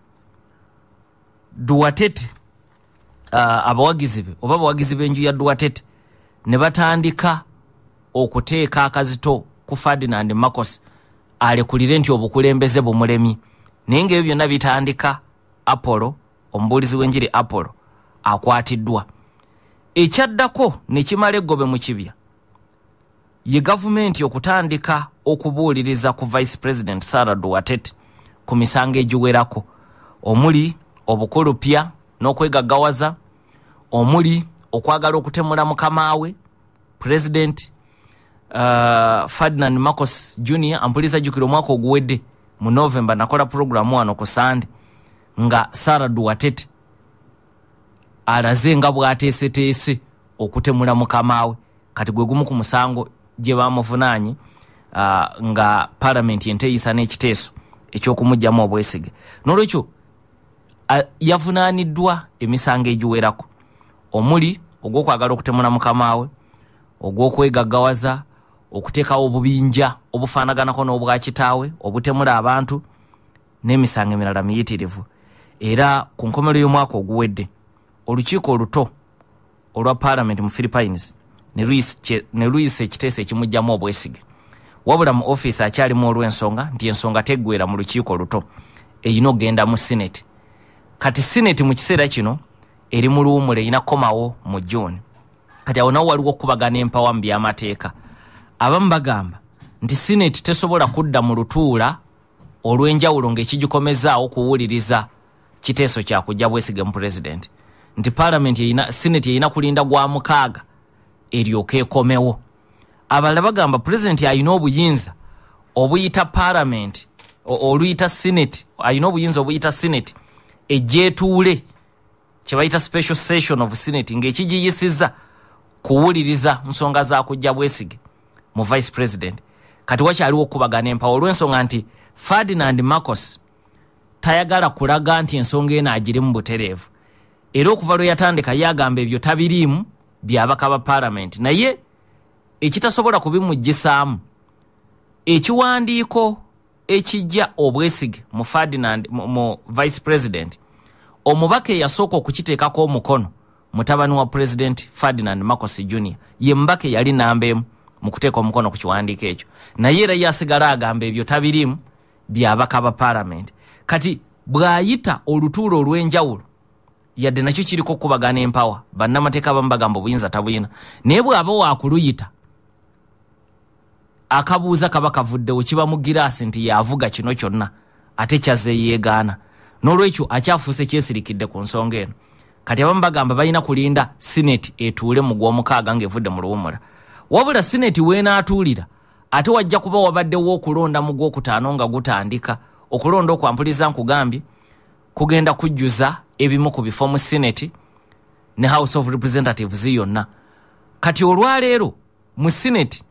Duatete, abawagizi be oba abawagizi b'enju ya Duatete ne batandika okuteeka akazito ku Ferdinand Marcos alekulire nti obukulembeze bumulemye. Naye ng'ebyo byonna bitandika Apollo, omubuulizi w'enjiri Apollo akwatiddwa. Ekyaddako ne kimala eggobe mu kibya ye gavumenti okutandika okubuuliriza ku Vice President Sarah Duatete ku misango egiwerako, omuli obukulupya n'okwegaggawaza, omuli okwagala okutemula mukamaawe President Ferdinand Marcos Jr. ampuliza jjukira omwaka oguwedde mu November nakola programu wano ku Sande nga Sarah Duatete alaze nga bw'ateeseteese okutemula mukamaawe. Kati gwe gumu ku musango gye bamuvunaanye nga Parliament enteeyisa n'ekiteeso eky'okumugyamu obwesige. N'olwekyo yavunaaniddwa emisango egiwerako, omuli ogw'okwagala okutemula mukamaawe, ogw'okwegaggawaza, okuteekawo obubinja obufaanaganako n'obwa kitaawe, obutemula abantu, n'emisango emirala miyitirivu. Era ku nkomerero y'omwaka oguwedde olukiiko oluto olwa Parliament mu Philippines ne luyisa ekiteeso ekimugyamu obwesige, wabula mu office akyalimu olw'ensonga nti ensonga teggwera mu lukiiko oluto, eyina okgenda mu Senate. Kati Senate mu kiseera kino eri mu luwumula erina komawo mu June. Kati awo nawo waliwo okubagana empawa mu by'amateeka. Abamu bagamba nti Senate tesobola kudda mu lutuula olw'enjawulo ng'ekigikomezaawo kuwuliriza kiteeso kya kujja bwesige mu President, nti Parliament Senate erina kulinda gwa mukaaga eryoke ekomewo. Abalala bagamba President alina obuyinza obuyita Parliament oluyita Senate, alina obuyinza obuyita Senate ejjeetuule kye bayita special session of Senate ng'ekigiyisiza kuwuliriza nsonga za kujja bwesige mu Vice President. Kati wakyaliwo okubagana empawa olw'ensonga nti Ferdinand Marcos tayagala kulaga nti ensonga eno agiri mu butereevu. Era okuva lwe yatandika yagamba ebyo tabiriimu byabaka ba Parliament, naye ekitasobola kubimuggisaamu ekiwandiiko ekijja obwesige mu Ferdinand mu Vice President, omubaka eyasooka okukiteekako omukono mutabani wa President Ferdinand Marcos Jr. ye mbaka yali namba emu mu kuteeka omukono ku kiwandiiko ekyo, naye era yasigala agamba ebyo tabiriimu byabaka ba Parliament. Kati bw'ayita olutuulo olw'enjawulo yadde nakyo kiriko okubagana empawa, bannamateeka abamu bagamba obuyinza tabuyina, naye bw'aba waakuluyita akabuuza kaba kavuddewo kiba mu giraasi nti yavuga kino kyonna ate kyaze yeegaana. N'olwekyo akyafuuse kyesirikidde ku nsonga eno. Kati abamu bagamba balina kulinda Senate etuule mu gw'omukaaga ng'evudde mu luwumula, wabula Senate weenaatuulira ate wajja kuba wabaddewo okulonda mu gw'okutaano nga gutandika. Okulonda okwampuliza nkugambye kugenda kujjuza ebimu ku bifo mu Senate ne House of Representatives yonna. Kati olwaleero mu Senate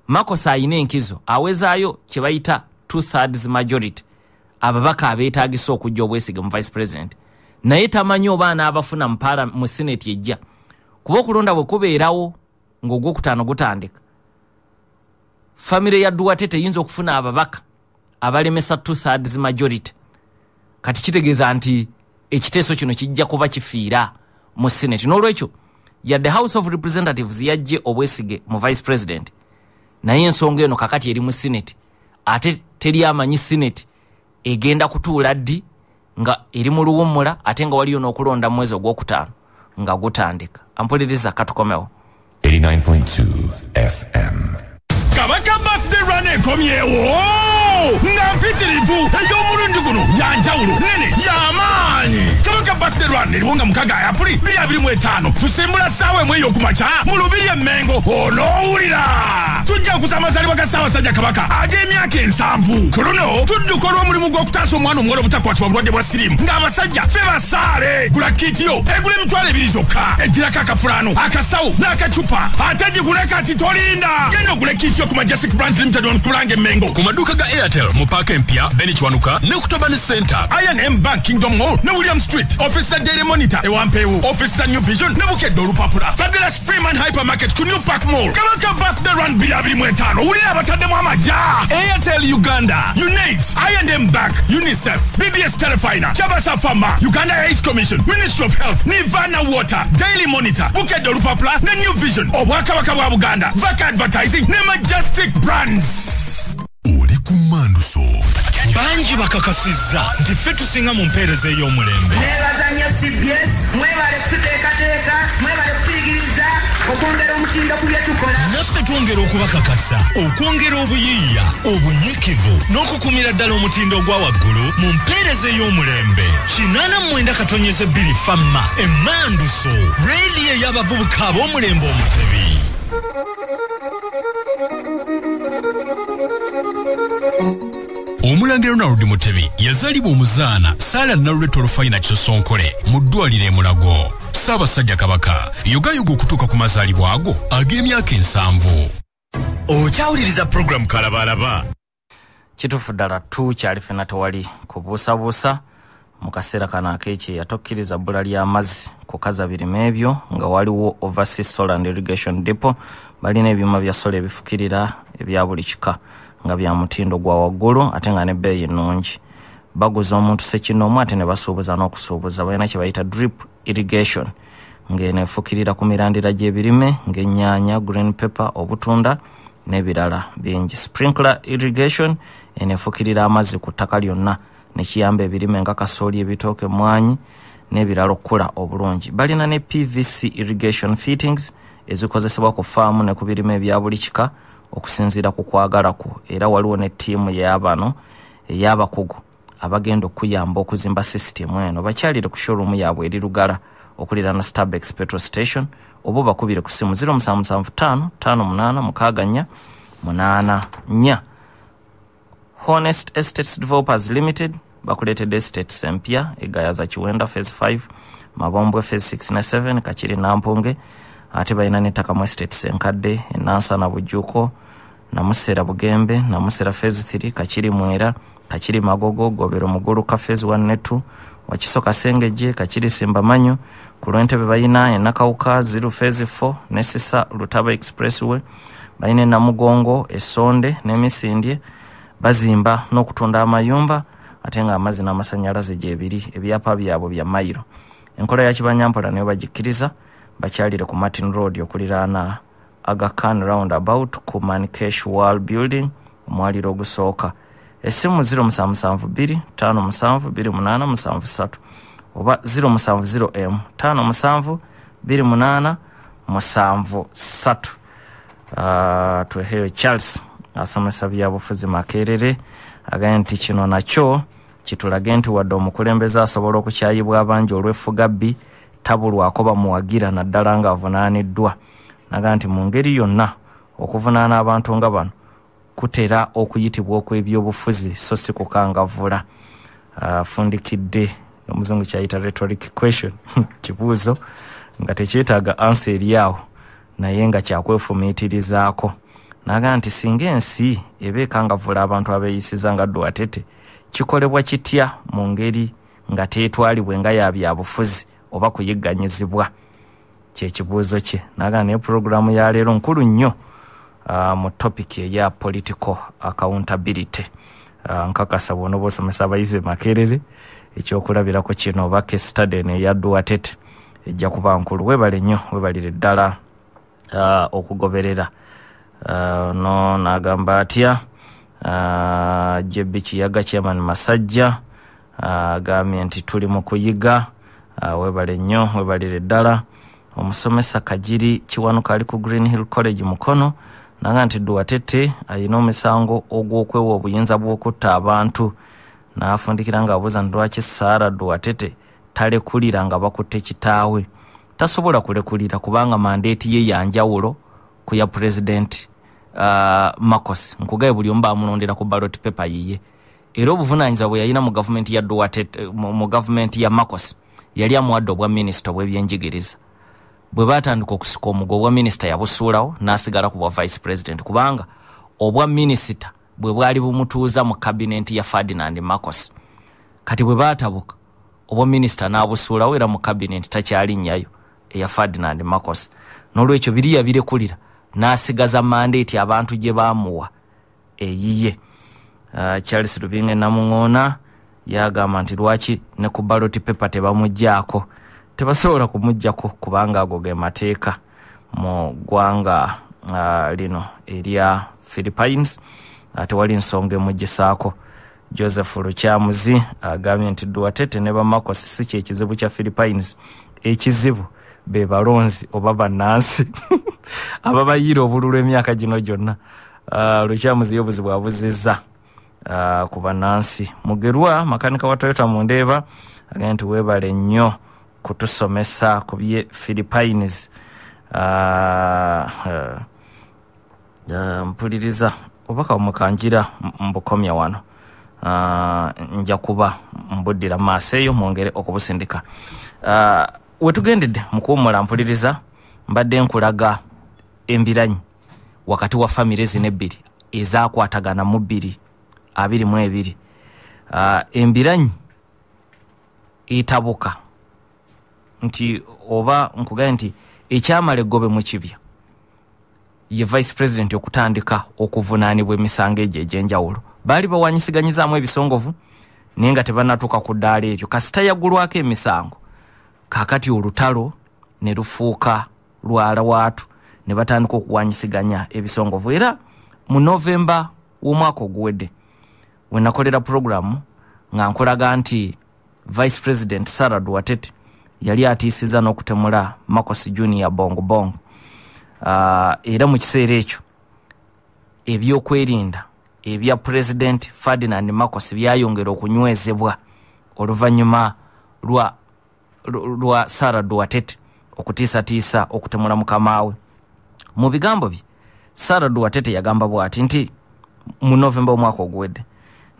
Marcos ayina enkizo awezaayo kye bayita 2/3 majority, ababaka abeetaagisa okujja obwesige mu Vice President, naye tamanyi oba anaabafuna mu Senate ejja, kuba okulonda bwe kubeerawo ng'ogwokutaano gutandika, famire ya Duatete eyinza okufuna ababaka abalemesa 2/3 majority. Kati kitegeeza nti ekiteeso kino kijja kuba kifiira mu Senate. N'olwekyo yadde House of Representatives yajje obwesige mu Vice President, naye ensonga eno kakati eri mu Senate ate teri amanyi Senate egenda kutuula ddi nga eri mu luwummula ate nga waliyo n'okulonda mu mwezi ogwokutaano nga gutandika. Ampuliriza katukomewo. 89.2 FM. Kabaka birthday run ekomyewo nga mpitirivu ey'omulundi guno yanjawulo nene y'amaanyi. Kabaka birthday run eriwonga mukaga Aprili 2025 tusimbula ssaawa emu ey'okumakya mu Lubiri e Mengo onoowulira tujja kukuza amazaalibwa ga Ssaabasajja Kabaka ag'emyaka 7. Ku luno tudduka olw'omulimu gw'okutaasa omwana omuwala obutakwatibwa bulwadde bwa siriimu ng'abasajja ffe basaale. Gula kiitiyo egula emitwalo 2 zokka ejjirako akafulaano akasawo n'akacupa ate gigule kati tolinda. Genda ogule kiitiyo ku Majestic Brands Limited on Kulange Mengo ku maduuka ga Airtel mu paaka empya Beni Kiwanuka ne ku Tobani Center, I&M Bank Kingdom Mall ne William Street, Officer Daily Monitor ewampeewo, Officer New Vision ne Bukedde olupapula, Fabulous Freeman Hypermarket ku New Park Mall. Kabaka birthday run 2025 wulira abataddemu amajja. Airtel Uganda, UNAIDS, I&M Bank, UNICEF, BBS Telefina, Chabasa Pharma, Uganda AIDS Commission, Ministry of Health, Nirvana Water, Daily Monitor, Bukedde olupapula ne New Vision, Obwakabaka bwa Buganda, VAC Advertising ne Majestic Brands. Oli ku Manduso. Banji bakakasizza nti ffe tusinga mu mpeereza ey'omulembe. Neebazanyo CBS, mwebale kuteekateeka, mwebale kuyigiriza, okwongera omutindo ku bye tukola. Naffe twongera okubakakasa, okwongera obuyiiya, obunyiikivu, n'okukumira ddala omutindo ogwa waggulu mu mpeereza ey'omulembe. 89.2 Famma, Emmanduso, reediyo ey'abavubuka ab'omulembe Omutebi. Omulangira Ronald Mutebi yazaalibwa omuzaana Sarah Naruleto Rufayina Kisosonkole mu ddwaliro e Mulago. Ssaabasajja Kabaka yogayuga okutuuka ku mazaalibwa ago ag'emyaka 7. Okyawuliriza program Kalabalaba. Kituufu ddala tukyali ffenna tewali kubuusabuusa mu kaseera kano ak'ekye yatokkiriza bbula ly'amazzi kukaza birime ebyo nga waliwo Overseas Solar and Irrigation Depot balina ebyuma bya sola ebifukirira ebya buli kika nga bya mutindo gwa waggulu ate nga ne bbeeyi nnungi. Baguza omuntu ssekinomu ate ne basuubuza n'okusuubuza. Balina kye bayita drip irrigation ng'eno efukirira ku mirandira gy'ebirime ng'ennyaanya, green pepper, obutunda n'ebirala bingi. Sprinkler irrigation eno efukirira amazzi ku ttaka lyonna ne kiyamba ebirime nga kasooli, ebitooke, mwanyi n'ebirala okukula obulungi. Balina ne PVC irrigation fittings ezikozesebwa ku faamu ne ku birime ebya buli kika okusinziira ku kwagala ku. Era waliwo ne ttiimu y'abano ey'abakugu abagenda okuyamba okuzimba sisitemu eno. Bakyalire ku showroom yaabwe eri Lugala okulira na Starbex Petrol Station oba bakubire ku simu 0775 58 64. Honest Estates Developers Limited bakuleetedde estates empya egayaza Kiwenda phase 5, Mabombwe phase 6 ne 7, Kachiri Nampunge ate balina n'ettaka mu estates enkadde Nansana Bujuuko, Namusera Bugembe, Namusera phase 3, Kachiri Mwera, Kachiri Magogo, Gobero Muguluka phase 1 ne 2, Wakisoka Sengeje, Kachiri Simbamanyo, ku Lwentebe balina Enakawuka 0 phase 4 ne Sisa Lutaba Expressway, balina Namugongo, Esonde n'Emisindye bazimba n'okutunda amayumba ate nga amazzi n'amasannyalaze gyebiri. Ebyapa byabwe bya mayiro. Enkola ya Kibanyampola nayo bagikkiriza. Bakyalire ku Martin Road okuliraana Aga Khan roundabout ku Mankesh Wall Building omwaliro ogusooka. Essimu 0772 57 2873 oba 0708 57 2873. Tweheyo Charles asomesa byabufuzi Makerere agambye nti kino nakyo kitulage nti wadde omukulembeze asobola okukyayibwa abangi olw'effugabbi tabulwako bamuwagira naddala ng'avunaaniddwa. Naga nti mu ngeri yonna okuvunaana abantu nga bano kutera okuyitibwa okw'ebyobufuzi so si kukangavvula. Fundikidde omuzungu kyayita rhetoric question kibuuzo nga tekyetaaga ansa eri awo naye nga kyakwefumiitirizaako. Naga nti singa ensi eba ekangavvula abantu abeeyisiza nga Duatete kikolebwa kitya mu ngeri nga teetwalibwe nga ya byabufuzi oba kuyigganyizibwa? Kye kibuuzo kye. Naga ne programu ya leero nkulu nnyo mu topic eya political accountability. Nkakasa bw'onooba osomesa abayizi Makerere ekyokulabirako kino oba case study eya Duatete ejja kuba nkulu. Weebale nnyo, weebalire ddala okugoberera no nagamba atya Jebichi yaga chairman Masajja agambye nti tuli mu kuyiga webale nnyo webalire ddala omusomesa Kajiri Kiwanuka ali ku Green Hill College Mukono nanga nti Duwatete ayina omusango ogw'okwewa obuyinza bw'okutta abantu n'afundikira nga abuuza nti lwaki Sarah Duwatete talekulira nga bakutte kitaawe tasobola kulekulira kubanga mandate ye yanjawulo ku ya president Marcos nkugaye buli omba amulondera ku ballot paper yiye era obuvunanyizibwa bwe yalina mu government ya Duwatete mu government ya Marcos yali amuwadde obwa minister bw'ebyenjigiriza bwe batandika okusuka omugo obwa minister yabusuulawo n'asigala ku bwa vice president kubanga obwa minister bwe bwali bumutuuza mu cabinet ya Ferdinand Marcos kati bwe batabuka obwa minister n'abusuulawo era mu cabinet takyali nnyayo eya Ferdinand Marcos n'olwekyo biri yabirekulira n'asigaza mandate abantu gye baamuwa eyiye Charles Rubinge Namungona yagamba nti lwaki ne ku ballot paper tebamuggyako tebasobola kumuggyako kubanga ago ge mateeka mu ggwanga lino erya Philippines ate wali nsonga emugisaako Joseph Lukyamuzi agambye nti Duwatete ne ba Marcos si kye kizibu kya Philippines ekizibu be balonzi oba bannansi ababayira obululu emyaka gino gyonna Lukyamuzi yobuzibu abuzizza ku bannansi Mugerwa makanika wa Toyota mu Ndeeba agambye nti weebale nnyo kutusomesa ku bye Philippines mpuliriza obaka omukanjira mbukomya wano nja kuba mbuddira maaso eyo mwongere okubusindika wetugendedde mu kuwummula mpuliriza mbadde nkulaga embiranyi wakati wa famire zino ebbiri ezaakwatagana mu 22 embiranyi etabuka nti oba nkugaye nti ekyamala eggobe mu kibya ye vice president okutandika okuvunaanibwa emisango egyo egy'enjawulo baali bawanyisiganyizamu ebisongovu naye nga tebanatuuka ku ddaala eryo kasita yaggulwako emisango kaakati olutalo ne lufuuka lwala waatu ne batandika okuwanyisiganya ebisongovu era mu Novemba w'omwaka oguwedde we nakolera programu nga nkolaga nti vice president Sarah Duwatete yali atiisiza n'okutemula Marcos Junior bongo era mu kiseera ekyo ebyokwerinda ebya president Ferdinand Marcos byayongera okunywezebwa oluvannyuma lwa Sarah Duwatete okutiisatiisa okutemula mukamaawe mu bigambo bye Sarah Duwatete yagamba bw'ati nti mu Novemba omwaka oguwedde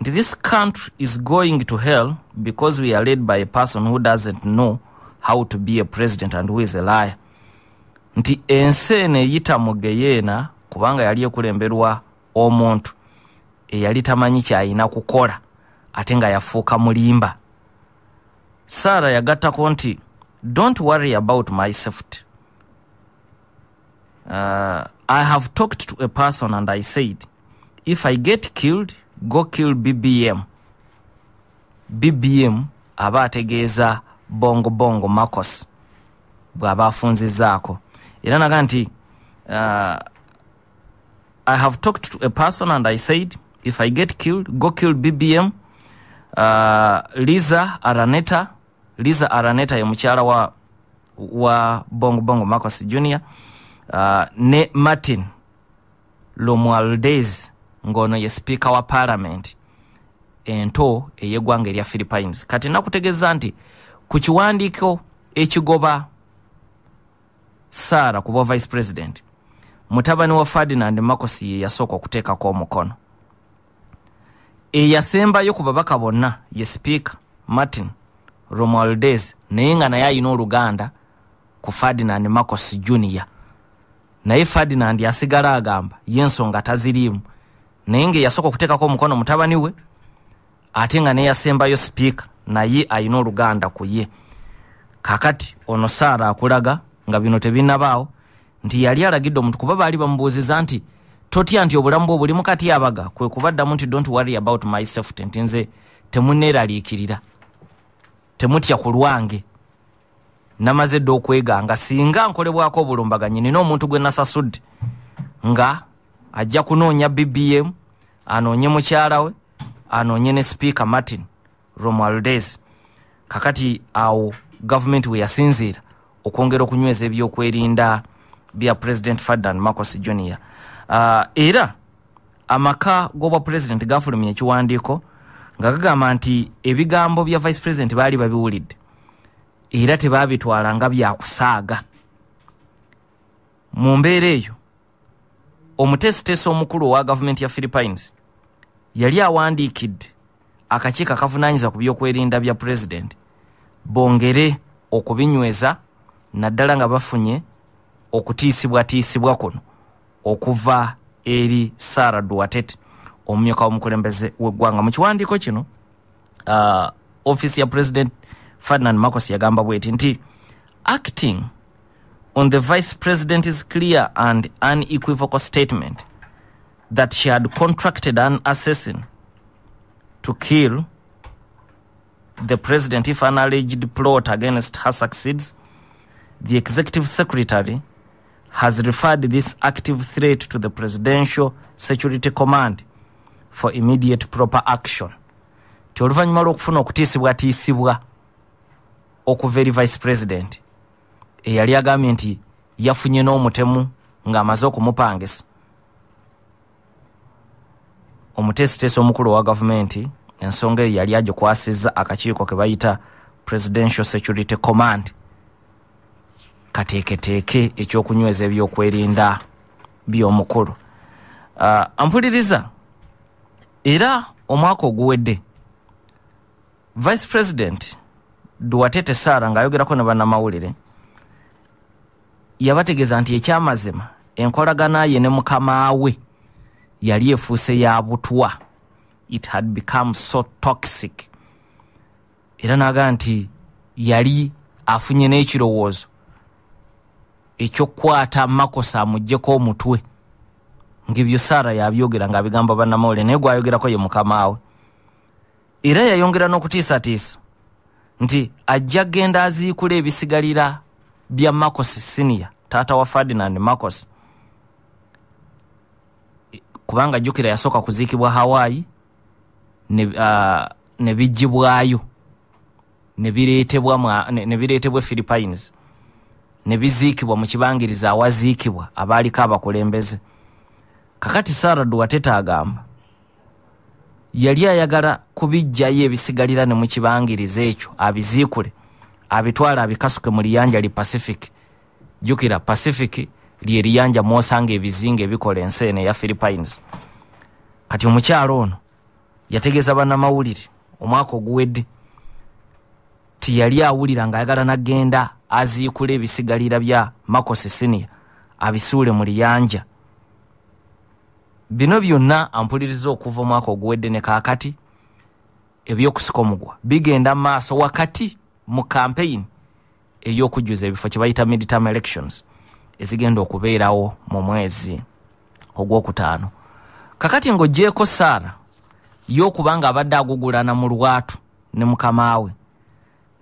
nti this country is going to hell because we are led by a person who doesn't know how to be a president and who is a liar nti ensi eno eyita mu geyeena kubanga yali ekulemberwa omuntu eyali tamanyi kyayina kukola ate nga yafuuka mulimba Sarah yagattako nti don't worry about my safety I have talked to a person and I said if I get killed go kill BBM aba ategeeza bongo Marcos bw'aba afunzizaako era naga nti I have talked to a person and I said if I get killed go kill BBM Liza Araneta ye mukyala wa bongo Marcos Junior ne Martin Romualdez ngono ye speaker wa parliament ento eyeggwanga erya Philippines kati nakutegeeza nti ku kiwandiiko ekigoba Sarah kuba vice president mutabani wa Ferdinand Marcos ye yasooka okuteekako omukono eyasembayo ku babaka bonna ye speaker Martin Romualdez naye nga naye ayina oluganda ku Ferdinand Marcos Junior naye Ferdinand yasigala agamba yensonga taziriimu naye nga yasooka okuteekako omukono mutabani we ate nga naye yasembayo speaker naye ayina oluganda ku ye kakati ono Sarah akulaga nga bino tebinabaawo nti yali alagidde omuntu kuba baali bamubuuziza nti totya nti obulamu bwo buli mukati yabaga kwe kubaddamu nti don't worry about my safety nti nze temunneeraliikirira temutya ku lwange namaze dde okweganga singa nkolebwako obulumbaganyi nina omuntu gwe nasasudde nga ajja kunoonya BBM, anoonye mukyala we, anoonye ne Speaker Martin Romualdez. Kakati awo government we yasinziira okwongera okunyweza ebyokwerinda bya President Ferdinand Marcos Jr. Era amaka g'obwa president gafulumya ekiwandiiko nga gagamba nti ebigambo bya vice president baali babiwulidde era tebaabitwala nga byakusaaga. Mu mbeera eyo omutesitesi omukulu wa gavumenti ya Philippines yali awandiikidde akakiiko akavunaanyiza ku byokwerinda bya president bongere okubinyweza naddala nga bafunye okutiisibwatiisibwa kuno okuva eri Sara Duatete omumyuka w'omukulembeze w'eggwanga. Mu kiwandiiko kino office ya President Ferdinand Marcos yagamba bweti nti acting on the Vice President's clear and unequivocal statement that she had contracted an assassin to kill the President if an alleged plot against her succeeds, the Executive Secretary has referred this active threat to the Presidential Security Command for immediate proper action. Oluvanyuma lw'okufuna okutiisibwatiisibwa okuva eri Vice President eyali agambye nti yafunye n'omutemu ng'amaze okumupangisa, omutesitesi omukulu wa gavumenti ensonga eyo yali agikwasizza akakiiko ke bayita Presidential Security Command kateeketeeke ekyokunyweza ebyokwerinda by'omukulu. Ampuliriza era omwaka oguwedde Vice President Duatete Sara ng'ayogerako ne bannamawulire yabategeeza nti ekyamazima enkolagana ye ne mukama we yali efuuse ya butwa. It had become so toxic. Era naga nti yali afunye n'ekirowoozo ekyokukwata Marcos amuggyeko omutwe. Ng'ebyo Sara yabyogera ng'abigamba bannamawulire naye gwayogerako ye mukama we. Era yayongera n'okutiisatiisa nti ajja genda aziikula ebisigalira bya Marcos Senior, taata wa Ferdinand Marcos, kubanga jjukira yasooka kuziikibwa Hawaii ne bijjibwayo ne bireetebwa Philippines ne biziikibwa mu kibangiriza awaziikibwa abaaliko abakulembeze. Kakati Sara Duatete agamba yali ayagala kubijjayo ebisigalira ne mu kibangiriza ekyo abiziikule abitwala abikasuke mu liyanja li Pacific. Jjukira Pacific lye liyanja mwosanga ebizinga ebikola ensi eno eya Philippines. Kati omukyalo ono yategeeza bannamawulire omwaka oguwedde ti yali awulira ng'ayagala nagenda aziikula ebisigalira bya Marcos Senior abisuule mu liyanja. Bino byonna ampuliriza okuva omwaka oguwedde ne kaakati ebyokusika omugwa bigenda maaso wakati mu campaign ey'okujjuza ebifo kye bayita midterm elections ezigenda okubeerawo mu mwezi ogwokutaano. Kakati ng'oggyeko Sara y'okubanga abadde agugulana mu lwatu ne mukama we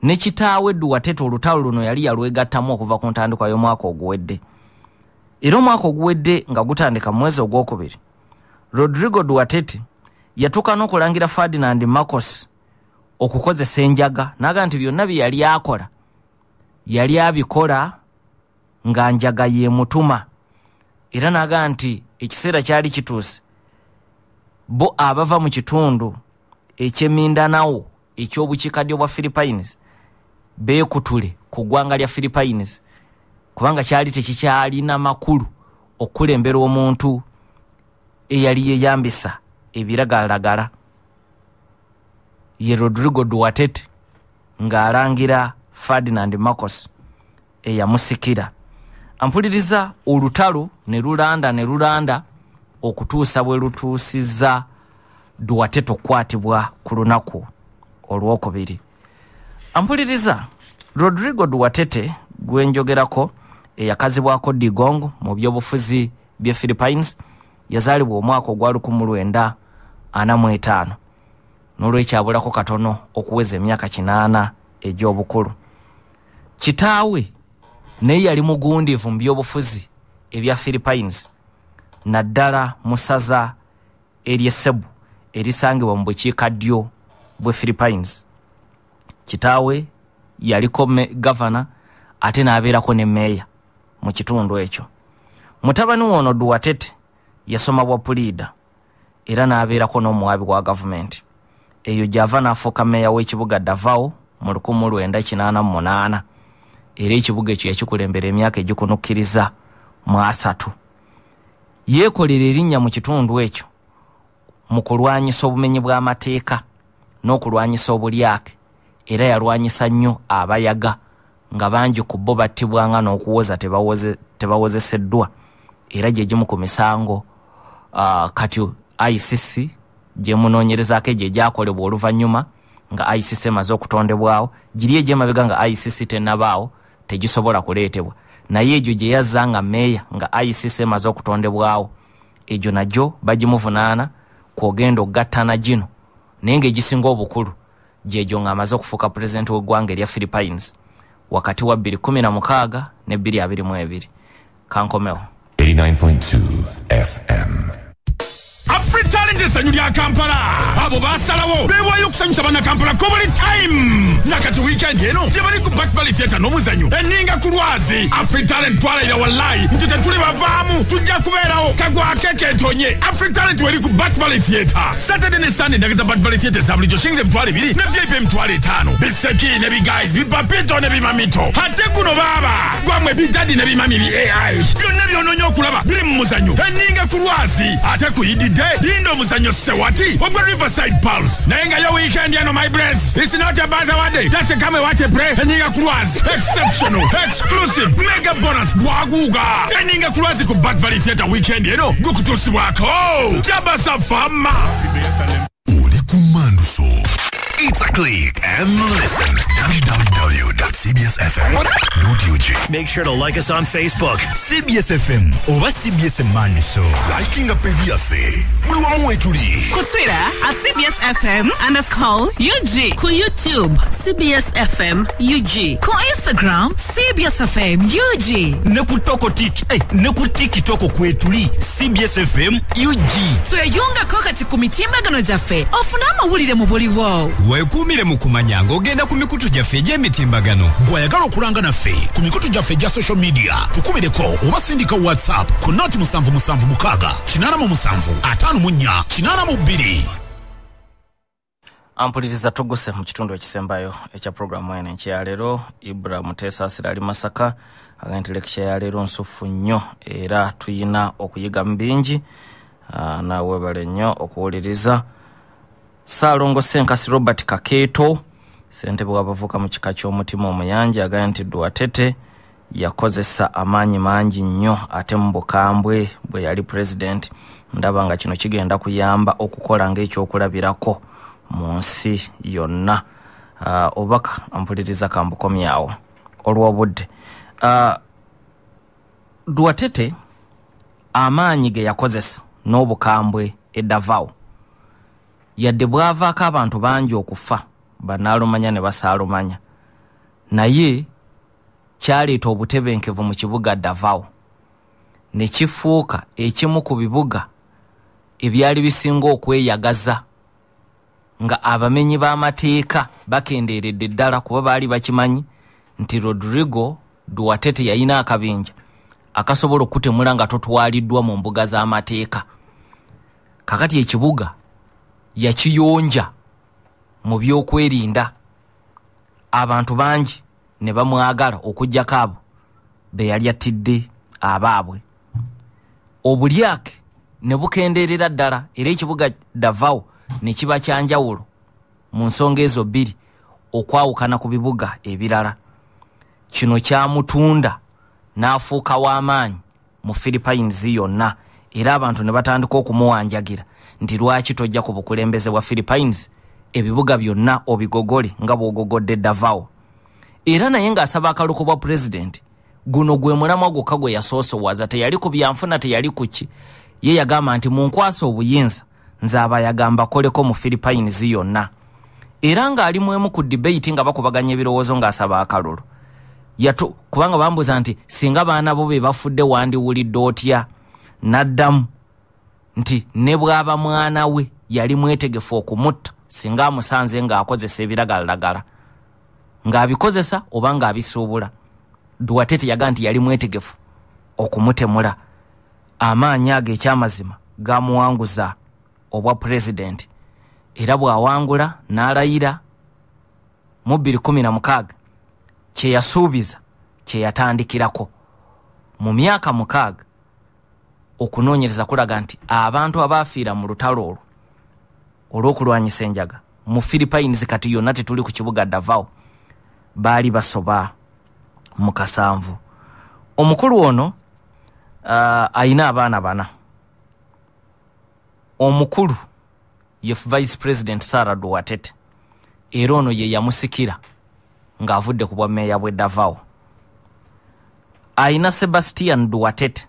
ne kitaawe Duatete olutalo luno yali yalwegattamu okuva ku ntandikwa y'omwaka oguwedde. Era omwaka oguwedde nga gutandika mu mwezi ogwokubiri, Rodrigo Duatete yatuuka n'okulangira Ferdinand Marcos okukozesa enjaga naga nti byonna bye yali akola yali abikola nga njaga ye mutuma. Era naga nti ekiseera kyali kituuse bo abava mu kitundu eky'Mindanao eky'obukiikaddyo bwa Philippines beekutule ku ggwanga lya Philippines kubanga kyali tekikyalina makulu okulembera omuntu eyali yeyambisa ebiragalagala. Ye Rodrigo Duatete ng'alangira Ferdinand Marcos eyamusikira. Ampuliriza olutalo ne lulanda okutuusa bwe lutuusizza Duatete okukwatibwa ku lunaku olwokubiri. Ampuliriza Rodrigo Duatete gwenjogerako eyakazibwako Digong mu byobufuzi bye Philippines yazaalibwa omwaka ogwa 1945 n'olwekyabulako katono okuweza emyaka 8 egy'obukulu. Kitaawe naye yali mugundiivu mu byobufuzi ebya Philippines naddala musaza ery'Essebu erisangibwa mu bukiikaddyo bwe Philippines. Kitaawe yaliko governor ate n'abeerako ne meeya mu kitundu ekyo. Mutabani ono Duwatete yasoma bwa puliida era n'abeerako n'omuwaabi wa gavumenti. Eyo gy'ava n'afuuka meeya w'ekibuga Davao mu 1988 era ekibuga ekyo yakikulembera emyaka egikunukkiriza mu 3. Yeekolera erinnya mu kitundu ekyo mu kulwanyisa obumenyi bw'amateeka n'okulwanyisa obulyake era yalwanyisa nnyo abayaga nga bangi ku bo battibwanga n'okuwoza tebawozeseddwa era gye gimu ku misango kati ICC gye munoonyerezaako gye gyakolebwa oluvannyuma nga ICC emaze okutondebwawo giri egy'emabega nga ICC tennabaawo tegisobola kuleetebwa naye egyo gye yazza nga meeya nga ICC emaze okutondebwawo egyo nagyo bagimuvunaana kwogenda okugattana gino naye ng'egisinga obukulu gyegyo ng'amaze okufuuka pulezidenti w'eggwanga erya Philippines wakati wa 2016 ne 2022. Kankomewo 89.2 FM. Afri-Talent essanyu lya Kampala abo basalawo beewaayo okusanyusa bannakampala ko buli time nakati weekend eno gye bali ku Back Valley Theatre n'omuzanyo enninga ku lwazi. Afri-Talent twalayira wallahi nti tetuli bavaamu tujja kubeerawo kagwake keetonye. Afri-Talent weri ku Back Valley Theatre Saturday ne Sunday ndageza Back Valley Theatre za bulijjo shillings 2,000 ne VIP 5,000 biseki ne biguys bipapito ne bimamito ate guno baaba gwamwe bidadi ne bimami bi AI byonna byonoonya okulaba biri mu muzanyo enninga ku lwazi ate kuyididde lindo muzanyo sewati ogwa Riverside Pulse naye nga yo weekend yano my bless it's not a bazaar day just come and watch a play enninga ku lwazi exceptional exclusive mega bonus bwaguuga enninga ku lwazi ku Back Valley Theatre weekend eno gukutuusibwako Jabasa Fama uli ku Manduso. It's a click and listen. www.cbsfm.ug. Make sure to like us on Facebook, CBS FM or CBS Manduso. Liking a page yafe. Buli wamu wetuli. Ku Twitter at CBS FM _UG. Ku YouTube CBS FM UG. Ku Instagram CBS FM UG. Ne ku TikTok kwetuli CBS FM UG. Tweyunga ko kati ku mitimbagano gyaffe ofuna amawulire mu buli wo. Weekuumire mu kumanya ng'ogenda ku mikutu gyaffe egy'emitimbagano. Bw'ayagala okulanga naffe ku mikutu gyaffe egya social media tukubireko oba sindika WhatsApp ku 0776 Ampuliriza tuguse mu kitundu ekisembayo ekya programu eno ekya leero. Ibra Muteesa Asira ali Masaka agenti lecture ya leero nsufu nnyo era tuyina okuyiga mu bingi naawe bale nnyo okuwuliriza. Saalongo Senkasi Robert Kakeeto ssentebe w'abavuka mu kika ky'omutima omuyanja agenti Duwatete yakozesa amaanyi mangi nnyo ate mu bukambwe bwe yali president. Ndaba nga kino kigenda kuyamba okukola ng'ekyokulabirako mu nsi yonna. Obaka ampuliriza kambukomyawo olw'obudde. Duwatete amaanyi ge yakozesa n'obukambwe eddavaawo yadde bwavaako abantu bangi okufa banaalumanya ne basaalumanya naye kyaleeta obutebenkevu mu kibuga Davao ne kifuuka ekimu ku bibuga ebyali bisinga okweyagaza nga abamenyi b'amateeka bakendeeredde ddala kuba baali bakimanyi nti Rodrigo Duwatete yalina akabinja akasobola okutemula nga totwaliddwa mu mbuga z'amateeka. Kakati ekibuga yakiyonja mu byokwerinda abantu bangi ne bamwagala okujjako abo be yali attidde abaabwe. Obulyake ne bukendeerera ddala era ekibuga Davao ne kiba kyanjawulo mu nsonga ezo bbiri okwawukana ku bibuga ebirala. Kino kyamutunda n'afuuka w'amaanyi mu Philippines yonna era abantu ne batandika okumuwanjagira nti lwaki tojja ku bukulembeze bwa Philippines ebibuga byonna obigogole nga bw'ogogodde Davao. Era naye ng'asaba akaluko bwa president guno gwe mulamwa gwokka gwe yasoosowaza teyali ku byanfuna teyali ku ki ye yagamba nti munkwasa obuyinza nze abayagamba koleko mu Philippines yonna. Era ng'ali mwemu ku debate nga bakubaganya ebirowoozo ng'asaba akalulu kubanga bambuza nti singa baana bo be bafudde wandiwulidde otya n'addamu nti ne bw'aba mwana we yali mwetegefu okumutta singa amusanze ng'akozesa ebiragalalagala ng'abikozesa oba ng'abisuubula. Duwatete yaga nti yali mwetegefu okumutemula. Amaanyi ago ekyamazima gamuwanguza obwa pulezidenti era bw'awangula n'alayira mu 2016 kye yasuubiza kye yatandikirako. Mu myaka 6 okunoonyereza kulaga nti abantu abaafiira mu lutalo olwo olw'okulwanyisa enjaga mu Philippines kati yonna tetuli ku kibuga Davao baali basoba mu 7. Omukulu ono ayina abaana 4. Omukulu ye Vice President Sarah Duwatete era ono ye yamusikira ng'avudde ku bwa meya bwe Davao. Ayina Sebastian Duwatete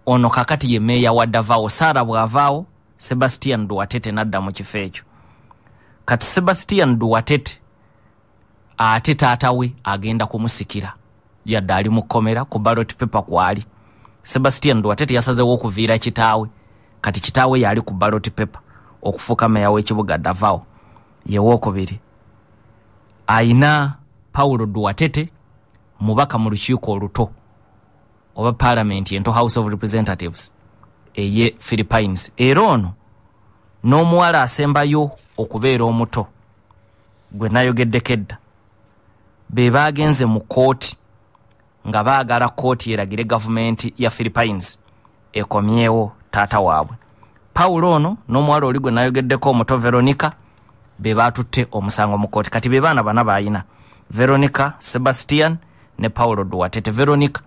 ono kakati ye meya wa Davao. Sarah bw'avaawo Sebastian Duwatete n'adda mu kifo ekyo. Kati Sebastian Duwatete ate taata we agenda kumusikira yadde ali mu kkomera ku ballot paper kwali. Sebastian Duwatete yasazeewo okuviira kitaawe kati kitaawe yali ku ballot paper okufuuka meya w'ekibuga Davao ye wookubiri. Ayina Paulo Duwatete mubaka mu lukiiko oluto oba parliament ento House of Representatives eye Philippines. Era ono n'omuwala asembayo okubeera omuto gwe nayogeddeko edda be baagenze mu kooti nga baagala kooti eragire gavumenti ya Philippines ekomyewo taata waabwe. Paulo ono n'omuwala oli gwe nayogeddeko omuto Veronica be baatutte omusango mu kooti. Kati be baana 4 baayina, Veronica, Sebastian ne Paulo Duwatete. Veronica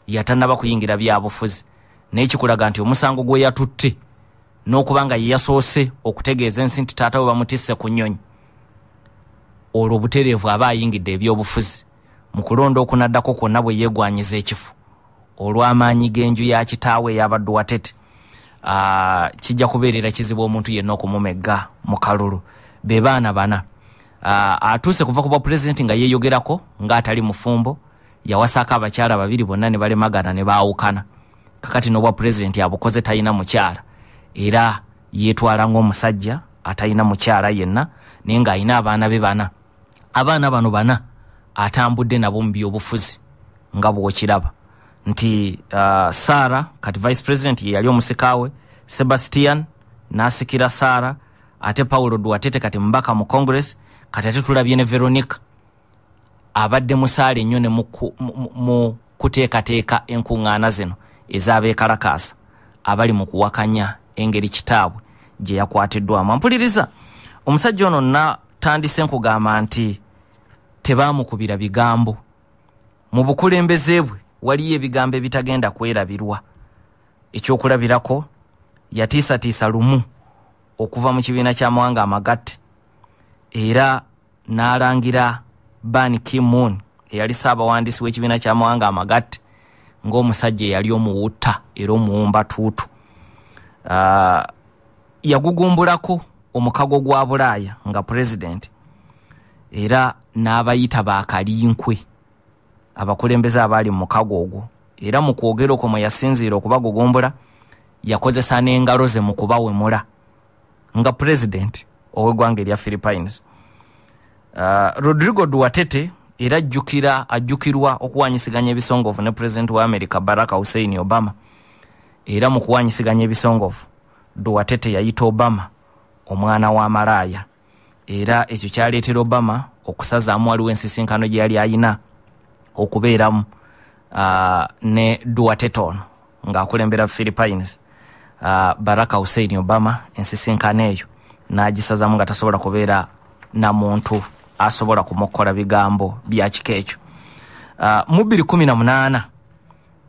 yatannaba kuyingira byabufuzi naye kikulaga nti omusango gwe yatutte n'okubanga ye yasoose okutegeeza ensi nti taata we bamutisse ku nnyonyi olwo butereevu aba ayingidde ebyobufuzi mu kulonda okunaddako kwonna bwe yeegwanyiza ekifo olw'amaanyi g'enju ya kitaawe ey'aba Duwatete. Kijja kubeerera kizibu omuntu yenna okumumegga mu kalulu. Be baana 4. Atuuse kuva ku bwa pulezidenti nga yeeyogerako ng'atali mufumbo yawasaako abakyala 2 bonna ne balemagana ne baawukana. Kakati n'obwa pulezidenti abukoze talina mukyala era yeetwala ng'omusajja atalina mukyala yenna naye ng'alina abaana be 4. Abaana bano 4 atambudde nabo mu byobufuzi nga bw'okiraba nti Sarah kati Vice President ye yali omusikaawe, Sebastian n'asikira Sarah ate Paulo Duwatete kati mbaka mu Congress. Kati ate tulabye ne Veronica abadde musaale nnyo ne mu kuteekateeka enkuŋŋaana zino ez'abeekalakaasa abali mu kuwakanya engeri kitaabwe gye yakwatiddwamu. Mpuliriza omusajja ono natandise nkugamba nti tebaamukubira bigambo. Mu bukulembeze bwe waliyo ebigambo ebitagenda kwerabirwa. Ekyokulabirako yatiisatiisa lumu okuva mu kibiina ky'amawanga amagatte era n'alangira Ban Ki-moon eyali ssaabawandiisi w'ekibiina ky'amawanga amagatte ng'omusajja eyali omuwutta era omuwumba tuutu. Yagugumbulako omukago gwa Bulaaya nga pulezidenti era n'abayita baakalinkwe abakulembeze abaali mu mukago ogwo. Era mu kwogera okwo mwe yasinziira okubagugumbula yakozesa n'engalo ze mu kubawemula nga pulezidenti ow'eggwanga erya Philippines. Rodrigo Duwatete era ajjukirwa okuwanyisiganya ebisongovu ne pulezidenti wa America Barack Hussein Obama. Era mu kuwanyisiganya ebisongovu Duwatete yayita Obama omwana wa malaaya era ekyo kyaleetera Obama okusazaamu waliwo ensisinkano gye yali ayina okubeeramu ne Duwatete ono ng'akulembera Philippines. Barack Hussein Obama ensisinkano eyo n'agisazaamu nga tasobola kubeera na muntu asobola kumukola bigambo bya kika ekyo. Mu 2018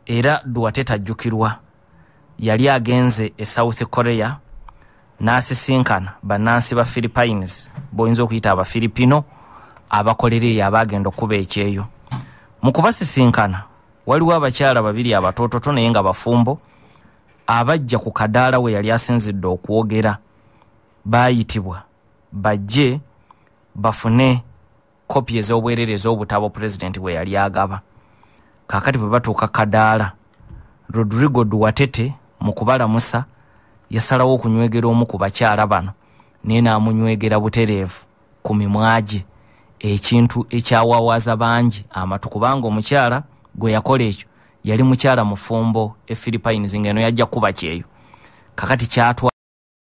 era Duwatete ajjukirwa yali agenze e South Korea n'asisinkana bannansi ba Philippines boyinza okuyita Abafilipino abakolera eyo abagenda okuba ekyeyo. Mu kubasisinkana waliwo abakyala 2 abatoototo naye nga bafumbo abajja ku kadaala we yali asinzidde okwogera. Baayitibwa bajje bafune kopi ez'obwereere ez'obutabo pulezidenti bwe yali agaba. Kaakati bwe batuuka kadaala Rodrigo Duwatete mu kubalamusa yasalawo okunywegera omu ku bakyala bano naye n'amunywegera butereevu ku mimwaje, ekintu ekyawawaza bangi amatu kubanga omukyala gwe yakola ekyo yali mukyala mufumbo e Philippines ng'eno yajja kuba kyeyo kakati kyatwa